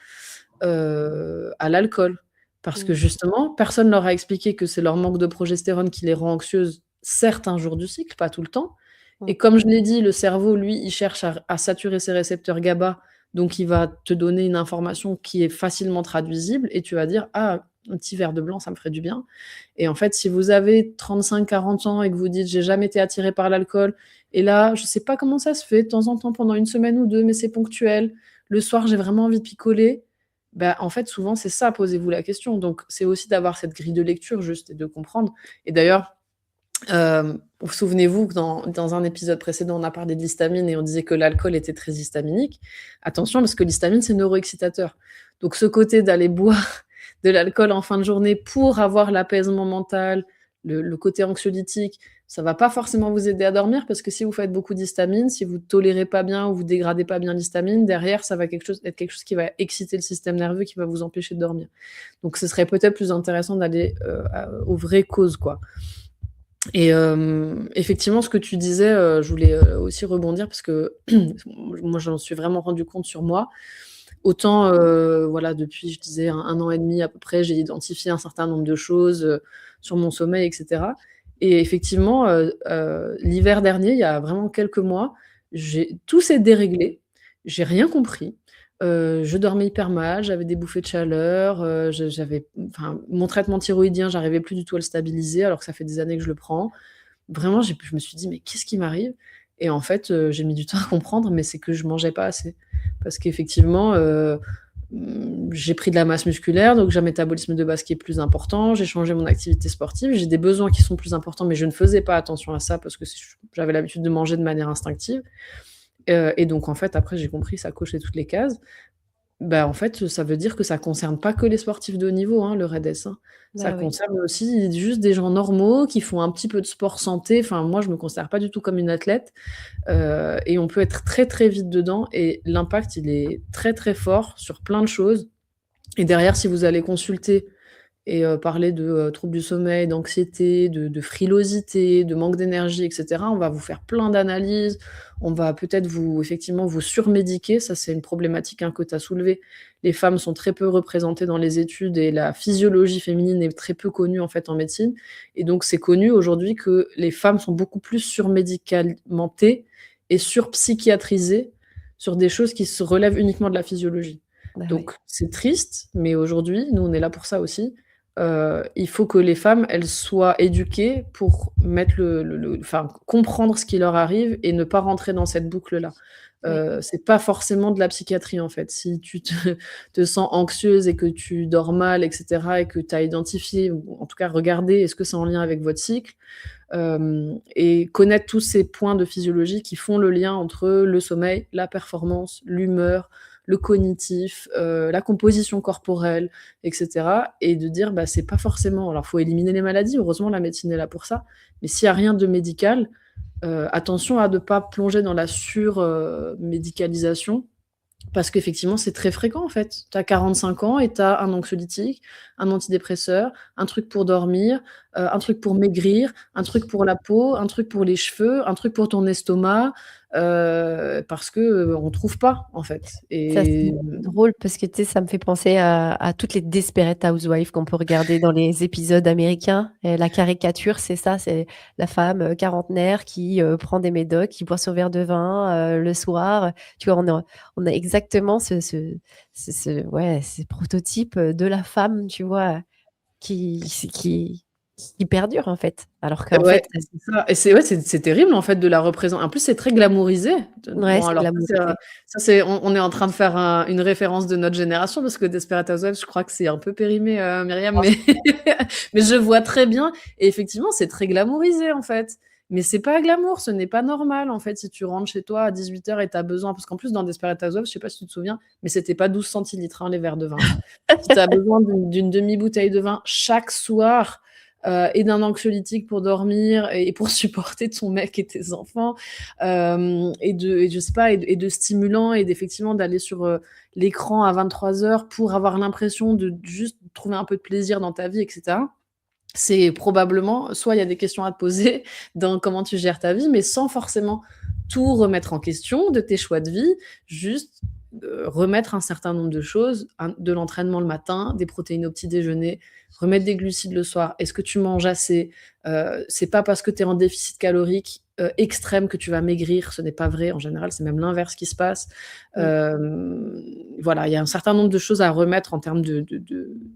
Speaker 2: à l'alcool. Parce que
Speaker 1: Mmh.
Speaker 2: justement, personne leur a expliqué que c'est leur manque de progestérone qui les rend anxieuses certains jours du cycle, pas tout le temps.
Speaker 1: Mmh.
Speaker 2: Et comme je l'ai dit, le cerveau, lui, il cherche à saturer ses récepteurs GABA, donc il va te donner une information qui est facilement traduisible et tu vas dire: «Ah, un petit verre de blanc, ça me ferait du bien». Et en fait, si vous avez 35-40 ans et que vous dites: «J'ai jamais été attiré par l'alcool et là, je sais pas comment ça se fait, de temps en temps pendant une semaine ou 2, mais c'est ponctuel. Le soir, j'ai vraiment envie de picoler». Bah, en fait, souvent, c'est ça, posez-vous la question. Donc c'est aussi d'avoir cette grille de lecture juste et de comprendre. Et d'ailleurs, souvenez-vous que dans un épisode précédent, on a parlé de l'histamine et on disait que l'alcool était très histaminique. Attention, parce que l'histamine, c'est neuroexcitateur. Donc ce côté d'aller boire de l'alcool en fin de journée pour avoir l'apaisement mental, le côté anxiolytique, ça va pas forcément vous aider à dormir parce que si vous faites beaucoup d'histamine, si vous tolérez pas bien ou vous dégradez pas bien l'histamine, derrière, ça va être quelque chose qui va exciter le système nerveux, qui va vous empêcher de dormir. Donc ce serait peut-être plus intéressant d'aller, aux vraies causes, quoi. Et effectivement, ce que tu disais, je voulais, aussi rebondir parce que moi, j'en suis vraiment rendu compte sur moi. Autant, voilà, depuis, je disais un an et demi à peu près, j'ai identifié un certain nombre de choses, sur mon sommeil et cetera. Et effectivement, l'hiver dernier, il y a vraiment quelques mois, j'ai tout s'est déréglé, j'ai rien compris. Je dormais hyper mal, j'avais des bouffées de chaleur, j'avais enfin, mon traitement thyroïdien, j'arrivais plus du tout à le stabiliser alors que ça fait des années que je le prends. Vraiment, je me suis dit: «Mais qu'est-ce qui m'arrive?» Et en fait, j'ai mis du temps à comprendre, mais c'est que je mangeais pas assez. Parce qu'effectivement, j'ai pris de la masse musculaire, donc j'ai un métabolisme de base qui est plus important, j'ai changé mon activité sportive, j'ai des besoins qui sont plus importants, mais je ne faisais pas attention à ça parce que j'avais l'habitude de manger de manière instinctive. Et donc en fait, après, j'ai compris, ça cochait toutes les cases. Bah, en fait, ça veut dire que ça concerne pas que les sportifs de haut niveau, hein, le RED-S, hein. Ça
Speaker 1: Bah, oui.
Speaker 2: concerne aussi juste des gens normaux qui font un petit peu de sport santé. Enfin, moi, je me considère pas du tout comme une athlète, et on peut être très, très vite dedans et l'impact, il est très, très fort sur plein de choses. Et derrière, si vous allez consulter et parler de, troubles du sommeil, d'anxiété, de frilosité, de manque d'énergie et cetera. On va vous faire plein d'analyses, on va peut-être vous effectivement vous surmédiquer, ça c'est une problématique, hein, que tu as soulevée. Les femmes sont très peu représentées dans les études et la physiologie féminine est très peu connue en fait en médecine et donc c'est connu aujourd'hui que les femmes sont beaucoup plus surmédicamentées et surpsychiatrisées sur des choses qui se relèvent uniquement de la physiologie.
Speaker 1: Bah, oui.
Speaker 2: Donc c'est triste, mais aujourd'hui, nous on est là pour ça aussi. Il faut que les femmes, elles soient éduquées pour mettre enfin, comprendre ce qui leur arrive et ne pas rentrer dans cette boucle-là.
Speaker 1: Oui.
Speaker 2: C'est pas forcément de la psychiatrie, en fait. Si tu te te sens anxieuse et que tu dors mal et cetera et que tu as identifié ou en tout cas regardé est-ce que c'est en lien avec votre cycle? Et connaître tous ces points de physiologie qui font le lien entre le sommeil, la performance, l'humeur, le cognitif, la composition corporelle et cetera et de dire: «Bah, c'est pas forcément» alors faut éliminer les maladies, heureusement la médecine est là pour ça, mais s'il y a rien de médical, attention à ne pas plonger dans la médicalisation parce qu'effectivement, c'est très fréquent, en fait. Tu as 45 ans et tu as un anxiolytique, un antidépresseur, un truc pour dormir, un truc pour maigrir, un truc pour la peau, un truc pour les cheveux, un truc pour ton estomac, parce que, on trouve pas, en fait
Speaker 1: Ça, c'est
Speaker 2: et
Speaker 1: drôle parce que, tu sais, ça me fait penser à toutes les Desperate Housewives qu'on peut regarder dans les épisodes américains et la caricature, c'est ça, c'est la femme, quarantenaire qui, prend des médocs, qui boit son verre de vin, le soir. Tu vois, on a exactement ouais, ces prototypes, de la femme, tu vois, qui perdure, en fait. Alors qu'en
Speaker 2: ouais,
Speaker 1: fait,
Speaker 2: c'est ça et c'est ouais, c'est terrible, en fait, de la représenter. En plus, c'est très glamourisé.
Speaker 1: ouais,
Speaker 2: Bon,
Speaker 1: c'est
Speaker 2: alors
Speaker 1: glamourisé.
Speaker 2: ça c'est on est en train de faire une référence de notre génération parce que Desperate Housewives, je crois que c'est un peu périmé, Myriam, mais mais je vois très bien et effectivement, c'est très glamourisé, en fait. Mais c'est pas glamour, ce n'est pas normal, en fait, si tu rentres chez toi à 18h et tu as besoin parce qu'en plus, dans Desperate Housewives, je sais pas si tu te souviens, mais c'était pas 12 centilitres, hein, les verres de vin, hein. Si tu as besoin d'une demi-bouteille de vin chaque soir, et d'un anxiolytique pour dormir et pour supporter ton mec et tes enfants, et je sais pas et de stimulants et d'effectivement d'aller sur, l'écran à 23h pour avoir l'impression de juste trouver un peu de plaisir dans ta vie et cetera. C'est probablement soit il y a des questions à te poser dans comment tu gères ta vie, mais sans forcément tout remettre en question de tes choix de vie, juste, remettre un certain nombre de choses, de l'entraînement le matin, des protéines au petit déjeuner, remettre des glucides le soir. Est-ce que tu manges assez? C'est pas parce que tu es en déficit calorique, extrême que tu vas maigrir, ce n'est pas vrai. En général, c'est même l'inverse qui se passe.
Speaker 1: Mmh.
Speaker 2: Voilà, il y a un certain nombre de choses à remettre en termes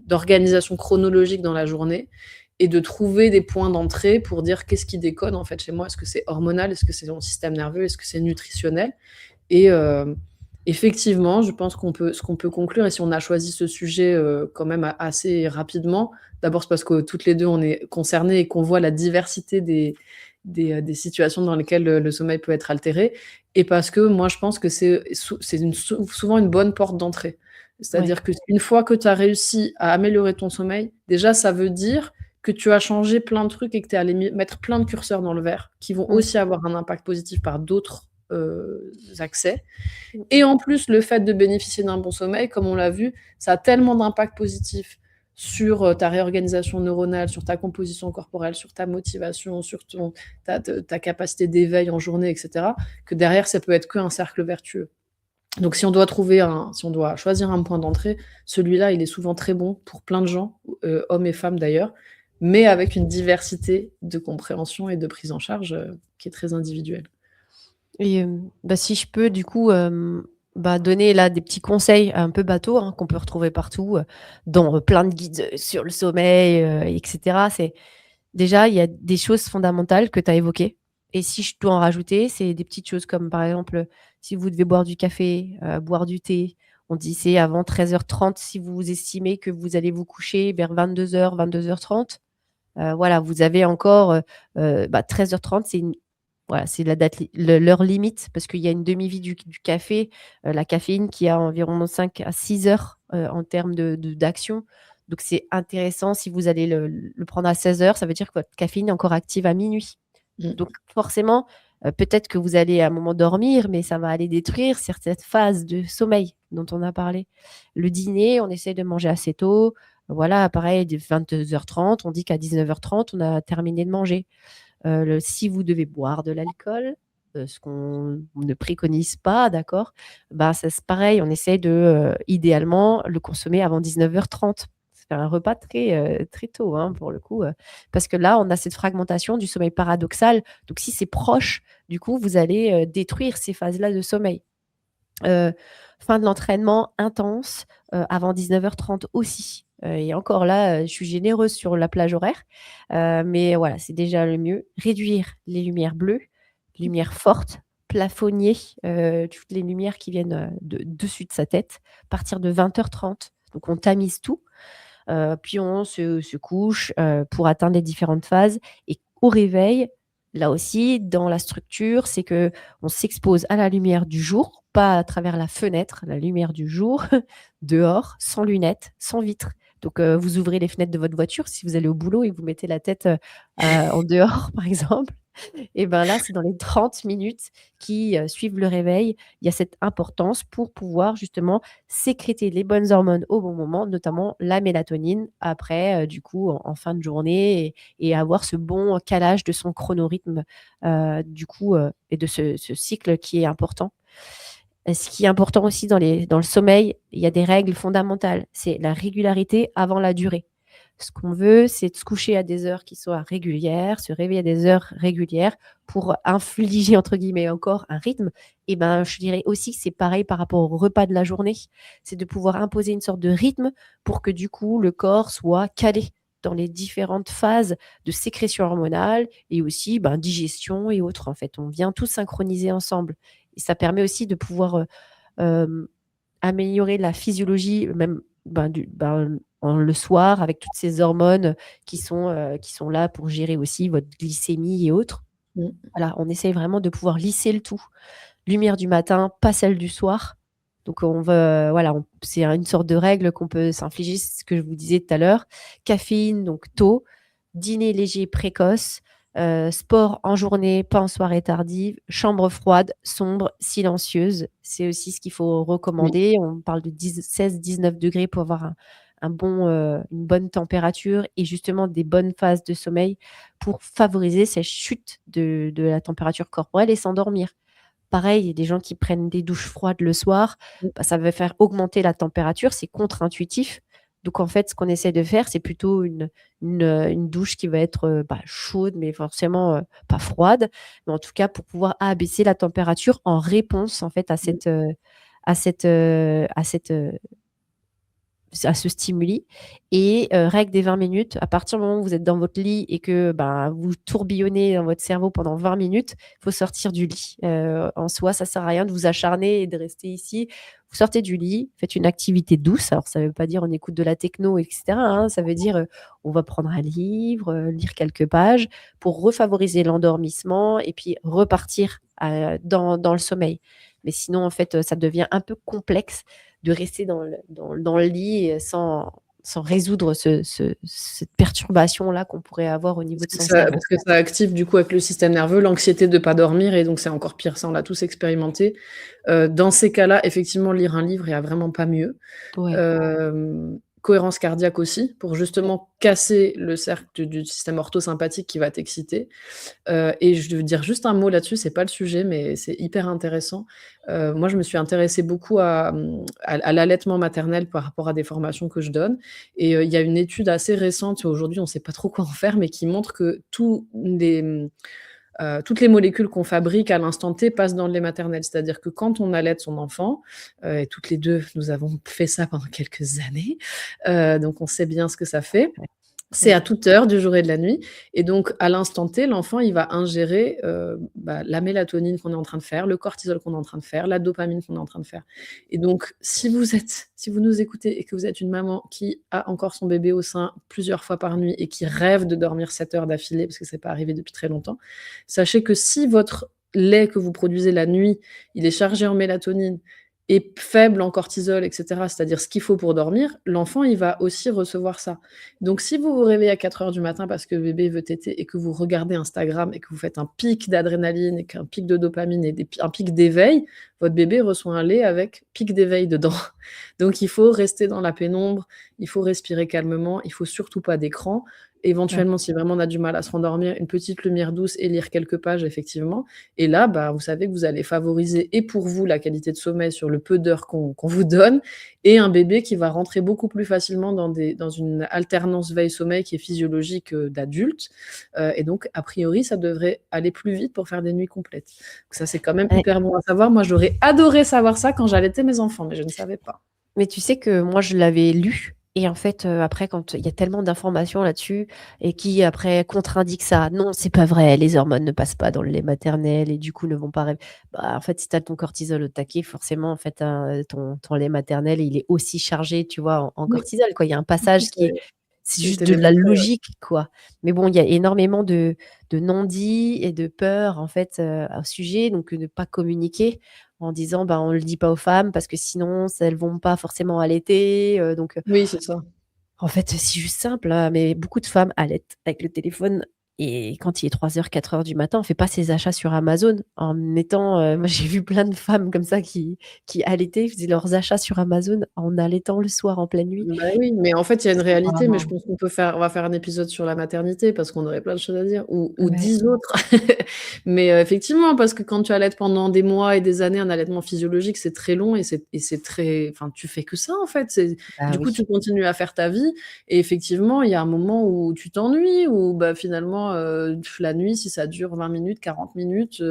Speaker 2: d'organisation chronologique dans la journée et de trouver des points d'entrée pour dire qu'est-ce qui déconne en fait chez moi. Est-ce que c'est hormonal? Est-ce que c'est mon système nerveux? Est-ce que c'est nutritionnel? Et effectivement, je pense qu'on peut conclure et si on a choisi ce sujet, quand même assez rapidement, d'abord c'est parce que toutes les 2 on est concernées et qu'on voit la diversité des situations dans lesquelles le sommeil peut être altéré et parce que moi je pense que c'est souvent une bonne porte d'entrée.
Speaker 1: Ouais.
Speaker 2: C'est-à-dire qu'une fois que tu as réussi à améliorer ton sommeil, déjà ça veut dire que tu as changé plein de trucs et que tu es allé mettre plein de curseurs dans le verre qui vont
Speaker 1: Mmh.
Speaker 2: aussi avoir un impact positif par d'autres, accès
Speaker 1: Mmh
Speaker 2: et
Speaker 1: mh.
Speaker 2: en plus, le fait de bénéficier d'un bon sommeil, comme on l'a vu, ça a tellement d'impact positif, sur ta réorganisation neuronale, sur ta composition corporelle, sur ta motivation, sur ta capacité d'éveil en journée, etc., que derrière, ça peut être qu'un cercle vertueux. Donc si on doit choisir un point d'entrée, celui-là, il est souvent très bon pour plein de gens, hommes et femmes d'ailleurs, mais avec une diversité de compréhension et de prise en charge, qui est très individuelle.
Speaker 1: Et si je peux du coup, donner là des petits conseils un peu bateaux, hein, qu'on peut retrouver partout, dans plein de guides, sur le sommeil, et cetera. C'est déjà, il y a des choses fondamentales que tu as évoquées et si je dois en rajouter, c'est des petites choses comme par exemple, si vous devez boire du café, boire du thé, on dit c'est avant 13h30 si vous estimez que vous allez vous coucher vers 22h-22h30. Voilà, vous avez encore, 13h30, c'est la date l'heure limite parce qu'il y a une demi-vie du café, la caféine qui a environ 5 à 6 heures, en termes d'action. Donc c'est intéressant si vous allez le prendre à 16h, ça veut dire que votre caféine est encore active à minuit.
Speaker 2: Mmh.
Speaker 1: Donc forcément, peut-être que vous allez à un moment dormir, mais ça va aller détruire certaines phases de sommeil dont on a parlé. Le dîner, on essaie de manger assez tôt. Voilà, pareil, dès 22h30, on dit qu'à 19h30, on a terminé de manger. Si vous devez boire de l'alcool, ce qu'on ne préconise pas, d'accord, ça c'est pareil, on essaie de, idéalement, le consommer avant 19h30. C'est faire un repas très, très tôt, hein, pour le coup, parce que là, on a cette fragmentation du sommeil paradoxal. Donc si c'est proche, du coup, vous allez, détruire ces phases-là de sommeil. Heu, Fin de l'entraînement intense, avant 19h30 aussi, et encore là, je suis généreuse sur la plage horaire, mais voilà, c'est déjà le mieux. Réduire les lumières bleues, lumières fortes, plafonnier, toutes les lumières qui viennent, de dessus de sa tête, à partir de 20h30. Donc on tamise tout, puis on se couche, pour atteindre les différentes phases et au réveil, là aussi, dans la structure, c'est que on s'expose à la lumière du jour, pas à travers la fenêtre, la lumière du jour, dehors, sans lunettes, sans vitres. Donc, vous ouvrez les fenêtres de votre voiture si vous allez au boulot et vous mettez la tête, en dehors, par exemple. Et ben là, c'est dans les 30 minutes qui, suivent le réveil. Il y a cette importance pour pouvoir justement sécréter les bonnes hormones au bon moment, notamment la mélatonine après, du coup en fin de journée et avoir ce bon calage de son chronorhythme, du coup, et de ce cycle qui est important. Ce qui est important aussi dans le sommeil, il y a des règles fondamentales. C'est la régularité avant la durée. Ce qu'on veut, c'est de se coucher à des heures qui soient régulières, se réveiller à des heures régulières pour infliger entre guillemets encore un rythme. Et ben, je dirais aussi que c'est pareil par rapport au repas de la journée. C'est de pouvoir imposer une sorte de rythme pour que du coup le corps soit calé dans les différentes phases de sécrétion hormonale et aussi digestion et autres. En fait, on vient tout synchroniser ensemble. Et ça permet aussi de pouvoir améliorer la physiologie, même le soir, avec toutes ces hormones qui sont là pour gérer aussi votre glycémie et autres.
Speaker 2: Mmh.
Speaker 1: Voilà, on essaye vraiment de pouvoir lisser le tout. Lumière du matin, pas celle du soir. Donc on veut, voilà, c'est une sorte de règle qu'on peut s'infliger, c'est ce que je vous disais tout à l'heure. Caféine, donc tôt, dîner léger précoce, sport en journée, pas en soirée tardive, chambre froide, sombre, silencieuse. C'est aussi ce qu'il faut
Speaker 2: Oui.
Speaker 1: recommander. On parle de 16-19 degrés pour avoir une bonne température et justement des bonnes phases de sommeil pour favoriser cette chute de la température corporelle et s'endormir. Pareil, il y a des gens qui prennent des douches froides le soir,
Speaker 2: Mmh.
Speaker 1: ça va faire augmenter la température, c'est contre-intuitif. Donc en fait, ce qu'on essaie de faire, c'est plutôt une douche qui va être, chaude, mais forcément, pas froide. Mais en tout cas, pour pouvoir abaisser la température en réponse, en fait,
Speaker 2: Mmh.
Speaker 1: à ce stimuli et règle des 20 minutes, à partir du moment où vous êtes dans votre lit et que, vous tourbillonnez dans votre cerveau pendant 20 minutes, il faut sortir du lit. En soi, ça sert à rien de vous acharner et de rester ici. Vous sortez du lit, faites une activité douce. Alors ça ne veut pas dire on écoute de la techno et cetera, hein. Ça veut dire, on va prendre un livre, lire quelques pages pour refavoriser l'endormissement et puis repartir, dans le sommeil. Mais sinon, en fait, ça devient un peu complexe de rester dans le lit sans résoudre cette perturbation-là qu'on pourrait avoir au niveau de son cerveau.
Speaker 2: Parce que ça active du coup avec le système nerveux l'anxiété de pas dormir et donc c'est encore pire. Ça, on l'a tous expérimenté. Dans ces cas-là, effectivement, lire un livre, il y a vraiment pas mieux.
Speaker 1: Ouais.
Speaker 2: Hem, cohérence cardiaque aussi, pour justement casser le cercle du système orthosympathique qui va t'exciter. Et je veux dire juste un mot là-dessus, c'est pas le sujet, mais c'est hyper intéressant. Moi, je me suis intéressée beaucoup à l'allaitement maternel par rapport à des formations que je donne et il y a une étude assez récente, aujourd'hui on sait pas trop quoi en faire, mais qui montre que toutes les molécules qu'on fabrique à l'instant T passent dans le lait maternel. C'est-à-dire que quand on allaite son enfant, et toutes les 2, nous avons fait ça pendant quelques années, donc on sait bien ce que ça fait.
Speaker 1: Ouais.
Speaker 2: C'est
Speaker 1: Mmh.
Speaker 2: à toute heure du jour et de la nuit et donc à l'instant T, l'enfant, il va ingérer, la mélatonine qu'on est en train de faire, le cortisol qu'on est en train de faire, la dopamine qu'on est en train de faire et donc si vous nous écoutez et que vous êtes une maman qui a encore son bébé au sein plusieurs fois par nuit et qui rêve de dormir 7 heures d'affilée, parce que c'est pas arrivé depuis très longtemps, sachez que si votre lait que vous produisez la nuit, il est chargé en mélatonine et faible en cortisol et cetera, c'est-à-dire ce qu'il faut pour dormir, l'enfant, il va aussi recevoir ça. Donc si vous vous réveillez à 4 heures du matin parce que bébé veut téter et que vous regardez Instagram et que vous faites un pic d'adrénaline et qu'un pic de dopamine et un pic d'éveil, votre bébé reçoit un lait avec pic d'éveil dedans. Donc il faut rester dans la pénombre, il faut respirer calmement, il faut surtout pas d'écran.
Speaker 1: Ouais.
Speaker 2: Éventuellement, si vraiment on a du mal à se rendormir, une petite lumière douce et lire quelques pages, effectivement. Et là, bah, vous savez que vous allez favoriser et pour vous la qualité de sommeil sur le peu d'heures qu'on vous donne et un bébé qui va rentrer beaucoup plus facilement dans une alternance veille-sommeil qui est physiologique d'adulte. Et donc, a priori, ça devrait aller plus vite pour faire des nuits complètes. Donc ça, c'est quand même
Speaker 1: Ouais.
Speaker 2: hyper bon à savoir. Moi, j'aurais adoré savoir ça quand j'allaitais mes enfants, mais je ne savais pas.
Speaker 1: Mais tu sais que moi, je l'avais lu et en fait, après quand il y a tellement d'informations là-dessus et qui après contre-indiquent ça. Non, c'est pas vrai, les hormones ne passent pas dans le lait maternel et du coup ne vont pas bah, en fait, si tu as ton cortisol au taquet, forcément, en fait, hein, ton lait maternel, il est aussi chargé, tu vois, en
Speaker 2: Oui,
Speaker 1: cortisol, quoi. Il y a un
Speaker 2: ça
Speaker 1: passage qui est c'est
Speaker 2: a
Speaker 1: juste
Speaker 2: été
Speaker 1: de la
Speaker 2: démontré, ouais.
Speaker 1: logique, quoi. Mais bon, il y a énormément de non-dits et de peurs, en fait, au sujet, donc ne pas communiquer en disant: «Ben, on le dit pas aux femmes parce que sinon elles vont pas forcément allaiter», donc
Speaker 2: Oui, c'est ça.
Speaker 1: en fait, c'est juste simple, hein, mais beaucoup de femmes allaitent avec le téléphone et quand il est 3 heures, 4 heures du matin, on fait pas ses achats sur Amazon en mettant, moi j'ai vu plein de femmes comme ça qui allaitaient, faisaient leurs achats sur Amazon en allaitant le soir en pleine nuit.
Speaker 2: Bah, oui, mais en fait, il y a une
Speaker 1: C'est
Speaker 2: réalité, mais je
Speaker 1: pas
Speaker 2: pense on va faire un épisode sur la maternité parce qu'on aurait plein de choses à dire ou
Speaker 1: ouais,
Speaker 2: 10 autres. Mais, effectivement, parce que quand tu allaites pendant des mois et des années, un allaitement physiologique, c'est très long et c'est très enfin, tu fais que ça, en fait.
Speaker 1: bah
Speaker 2: Du coup,
Speaker 1: oui.
Speaker 2: tu continues à faire ta vie et effectivement, il y a un moment où tu t'ennuies, où, bah, finalement, la nuit, si ça dure 20 minutes, 40 minutes,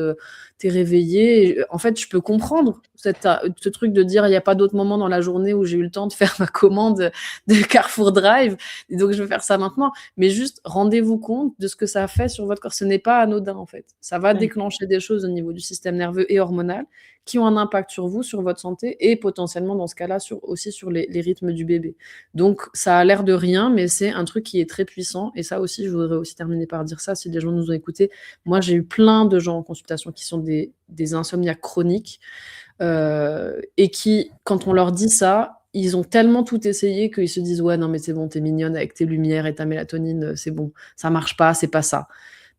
Speaker 2: tu es réveillé et en fait, je peux comprendre ce truc de dire: «Il y a pas d'autre moment dans la journée où j'ai eu le temps de faire ma commande de Carrefour Drive et donc je vais faire ça maintenant». Mais juste rendez-vous compte de ce que ça fait sur votre corps. Ce n'est pas anodin en fait. Ça va
Speaker 1: Ouais.
Speaker 2: déclencher des choses au niveau du système nerveux et hormonal qui ont un impact sur vous, sur votre santé et potentiellement dans ce cas-là aussi sur les rythmes du bébé. Donc ça a l'air de rien, mais c'est un truc qui est très puissant et ça aussi, je voudrais aussi terminer par dire ça si les gens nous ont écoutés. Moi, j'ai eu plein de gens en consultation qui sont des insomniaques chroniques et qui, quand on leur dit ça, ils ont tellement tout essayé qu'ils se disent: «Ouais, non, mais c'est bon, tu es mignonne avec tes lumières et ta mélatonine, c'est bon, ça marche pas, c'est pas ça».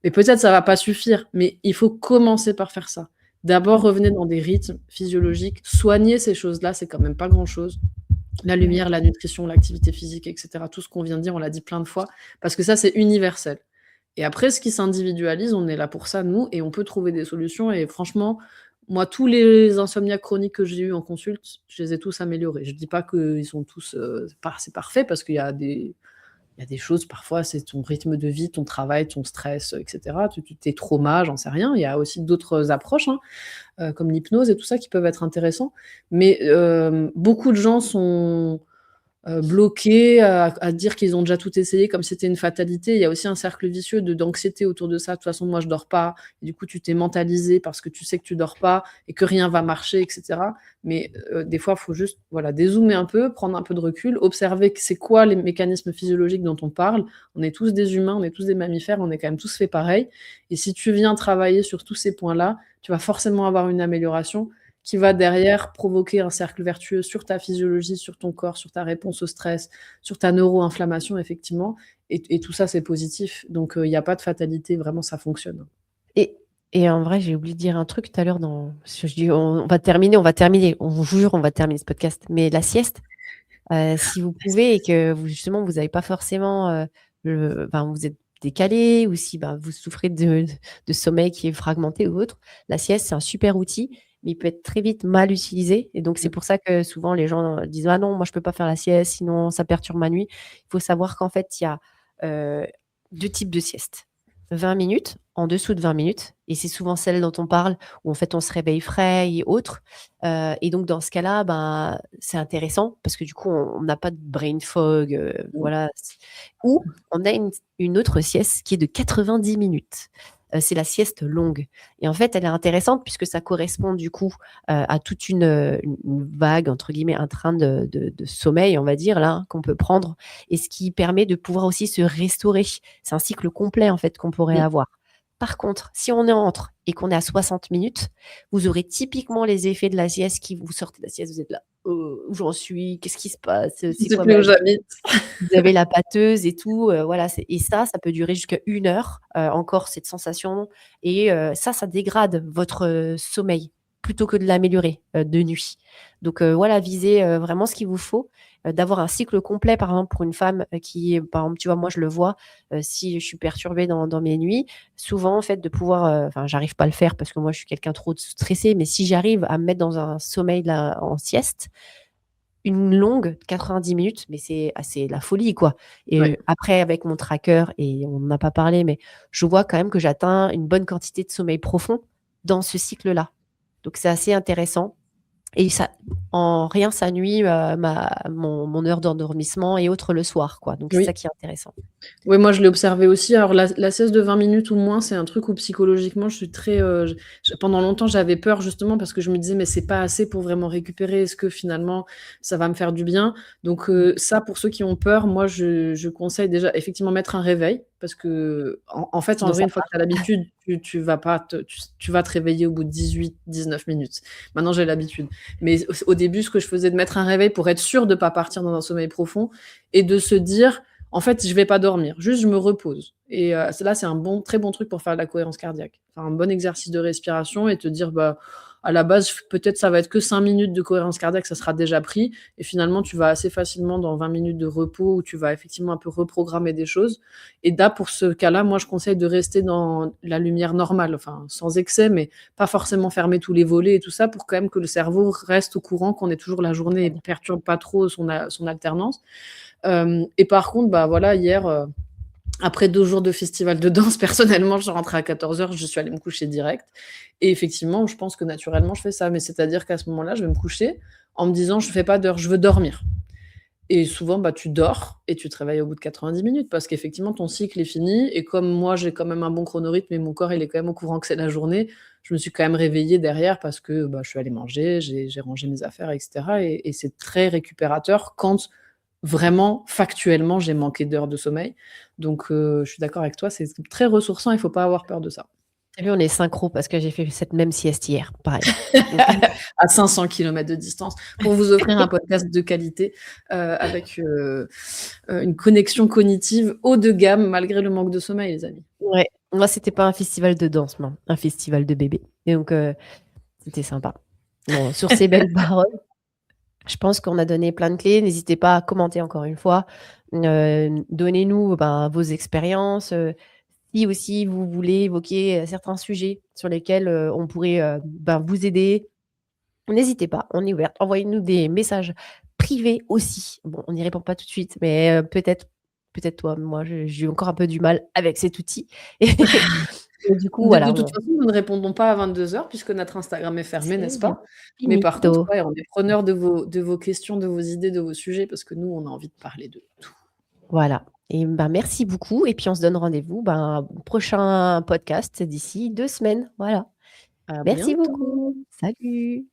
Speaker 2: Mais peut-être ça va pas suffire, mais il faut commencer par faire ça. D'abord,
Speaker 1: Mmh.
Speaker 2: revenez dans des rythmes physiologiques, soignez ces choses-là, c'est quand même pas grand-chose. La
Speaker 1: Ouais.
Speaker 2: lumière, la nutrition, l'activité physique et cetera, tout ce qu'on vient de dire, on l'a dit plein de fois, parce que ça, c'est universel. Et après, ce qui s'individualise, on est là pour ça, nous, et on peut trouver des solutions. Et franchement, moi, tous les insomniaques chroniques que j'ai eus en consulte, je les ai tous améliorés. Je dis pas qu'ils sont tous, c'est parfait parce qu'il y a des choses, parfois, c'est ton rythme de vie, ton travail, ton stress, et cetera. Tes traumas, j'en sais rien. Il y a aussi d'autres approches, hein, comme l'hypnose et tout ça qui peuvent être intéressants. Mais, beaucoup de gens sont bloqués à dire qu'ils ont déjà tout essayé comme si c'était une fatalité. Il y a aussi un cercle vicieux d'anxiété autour de ça. De toute façon, moi, je dors pas et du coup, tu t'es mentalisé parce que tu sais que tu dors pas et que rien va marcher et cetera. Mais des fois, il faut juste, voilà, dézoomer un peu, prendre un peu de recul, observer que c'est quoi les mécanismes physiologiques dont on parle. On est tous des humains, on est tous des mammifères, on est quand même tous faits pareil et si tu viens travailler sur tous ces points-là, tu vas forcément avoir une amélioration qui va derrière provoquer un cercle vertueux sur ta physiologie, sur ton corps, sur ta réponse au stress, sur ta neuroinflammation effectivement et tout ça c'est positif donc il y a pas de fatalité, vraiment ça fonctionne.
Speaker 1: Et et en vrai, j'ai oublié de dire un truc tout à l'heure parce que je dis: «On va terminer, on va terminer». On vous jure, on va terminer ce podcast, mais la sieste Si vous pouvez et que vous justement vous avez pas forcément, vous êtes décalé ou si, vous souffrez de sommeil qui est fragmenté ou autre, la sieste, c'est un super outil, mais il peut être très vite mal utilisé et donc c'est
Speaker 2: Mmh.
Speaker 1: pour ça que souvent les gens, disent: «Ah non, moi je peux pas faire la sieste, sinon ça perturbe ma nuit». Il faut savoir qu'en fait, il y a, heu, 2 types de sieste. 20 minutes, en dessous de 20 minutes et c'est souvent celle dont on parle où en fait on se réveille frais et autres. Et donc dans ce cas-là, c'est intéressant parce que du coup, on n'a pas de brain fog,
Speaker 2: Mmh.
Speaker 1: voilà. Ou on a une autre sieste qui est de 90 minutes. C'est la sieste longue et en fait, elle est intéressante puisque ça correspond du coup, à toute une vague entre guillemets, un train de sommeil, on va dire là, hein, qu'on peut prendre et ce qui permet de pouvoir aussi se restaurer. C'est un cycle complet en fait qu'on pourrait
Speaker 2: Mmh.
Speaker 1: avoir. Par contre, si on est entre et qu'on est à 60 minutes, vous aurez typiquement les effets de la sieste qui vous sortez de la sieste, vous êtes là: Où j'en suis? Qu'est-ce qui se passe?
Speaker 2: Je
Speaker 1: C'est
Speaker 2: sais
Speaker 1: quoi
Speaker 2: plus
Speaker 1: ma
Speaker 2: où
Speaker 1: vie?»
Speaker 2: j'habite.
Speaker 1: Vous avez la pâteuse et tout, voilà, c'est et ça peut durer jusqu'à 1 heure, encore cette sensation et ça dégrade votre, sommeil plutôt que de l'améliorer, de nuit. Donc voilà, visez, vraiment ce qu'il vous faut, d'avoir un cycle complet, par exemple, pour une femme, qui est par exemple, tu vois, moi, je le vois, si je suis perturbée dans mes nuits, souvent, en fait, de pouvoir, j'arrive pas à le faire parce que moi, je suis quelqu'un trop stressé, mais si j'arrive à me mettre dans un sommeil là, en sieste, une longue 90 minutes, mais c'est la folie, quoi et
Speaker 2: Ouais.
Speaker 1: après avec mon tracker et on en a pas parlé, mais je vois quand même que j'atteins une bonne quantité de sommeil profond dans ce cycle-là. Donc c'est assez intéressant et ça en rien ça nuit, mon heure d'endormissement et autres le soir, quoi. Donc c'est ça
Speaker 2: Oui.
Speaker 1: qui est intéressant.
Speaker 2: Oui, moi je l'ai observé aussi. Alors la sieste de 20 minutes ou moins, c'est un truc où psychologiquement je suis très, pendant longtemps j'avais peur justement parce que je me disais: «Mais c'est pas assez pour vraiment récupérer. Est-ce que finalement ça va me faire du bien?» Donc
Speaker 1: Mmh.
Speaker 2: ça pour ceux qui ont peur, moi je conseille déjà effectivement mettre un réveil parce qu'en fait, en
Speaker 1: Sinon
Speaker 2: vrai,
Speaker 1: ça
Speaker 2: une fois que tu as l'habitude, tu vas pas tu vas te réveiller au bout de 18-19 minutes. Maintenant j'ai l'habitude. Mais au début, ce que je faisais de mettre un réveil pour être sûre de pas partir dans un sommeil profond et de se dire: en fait, je vais pas dormir, juste je me repose et c'est un très bon truc pour faire de la cohérence cardiaque. Faire un bon exercice de respiration et te dire: «Bah, à la base, peut-être ça va être que 5 minutes de cohérence cardiaque, ça sera déjà pris» et finalement tu vas assez facilement dans 20 minutes de repos où tu vas effectivement un peu reprogrammer des choses et là, pour ce cas-là, moi je conseille de rester dans la lumière normale, enfin sans excès, mais pas forcément fermer tous les volets et tout ça pour quand même que le cerveau reste au courant qu'on est toujours la journée et
Speaker 1: Très bien.
Speaker 2: perturbe pas trop son alternance. Et par contre, bah, voilà, hier, après 2 jours de festival de danse, personnellement, je suis rentrée à 14h, je suis allée me coucher direct et effectivement, je pense que naturellement, je fais ça. Mais c'est-à-dire qu'à ce moment-là, je vais me coucher en me disant: «Je fais pas d'heure, je veux dormir» et souvent, bah, tu dors et tu te réveilles au bout de 90 minutes parce qu'effectivement, ton cycle est fini et comme moi, j'ai quand même un bon chronorythme et mon corps, il est quand même au courant que c'est la journée, je me suis quand même réveillée derrière parce que, bah, je suis allée manger, j'ai rangé mes affaires et cetera et c'est très récupérateur quand vraiment, factuellement, j'ai manqué d'heures de sommeil. Donc je suis d'accord avec toi, c'est très ressourçant, il faut pas avoir peur de ça.
Speaker 1: Tu vu, on est synchro parce que j'ai fait cette même sieste hier, pareil. Donc
Speaker 2: À 500 kilomètres de distance, pour vous offrir un podcast de qualité, avec, une connexion cognitive haut de gamme malgré le manque de sommeil, les amis.
Speaker 1: ouais, moi, c'était pas un festival de danse, moi, un festival de bébés et donc c'était sympa. Bon, sur ces belles paroles, je pense qu'on a donné plein de clés. N'hésitez pas à commenter encore une fois. Donnez-nous, vos expériences, si aussi vous voulez évoquer, certains sujets sur lesquels, on pourrait, vous aider. N'hésitez pas, on est ouverte. Envoyez-nous des messages privés aussi. Bon, on n'y répond pas tout de suite, mais peut-être toi. Moi, j'ai encore un peu du mal avec cet outil et du coup,
Speaker 2: De
Speaker 1: voilà,
Speaker 2: toute
Speaker 1: on
Speaker 2: façon, nous ne répondons pas à 22h puisque notre Instagram est fermé,
Speaker 1: c'est
Speaker 2: n'est-ce
Speaker 1: bien,
Speaker 2: pas? Mais par contre,
Speaker 1: finito.
Speaker 2: ouais, on est preneurs de vos questions, de vos idées, de vos sujets parce que nous, on a envie de parler de tout.
Speaker 1: Voilà et merci beaucoup et puis on se donne rendez-vous, prochain podcast d'ici 2 semaines. Voilà.
Speaker 2: À
Speaker 1: Merci
Speaker 2: bientôt.
Speaker 1: beaucoup. Salut.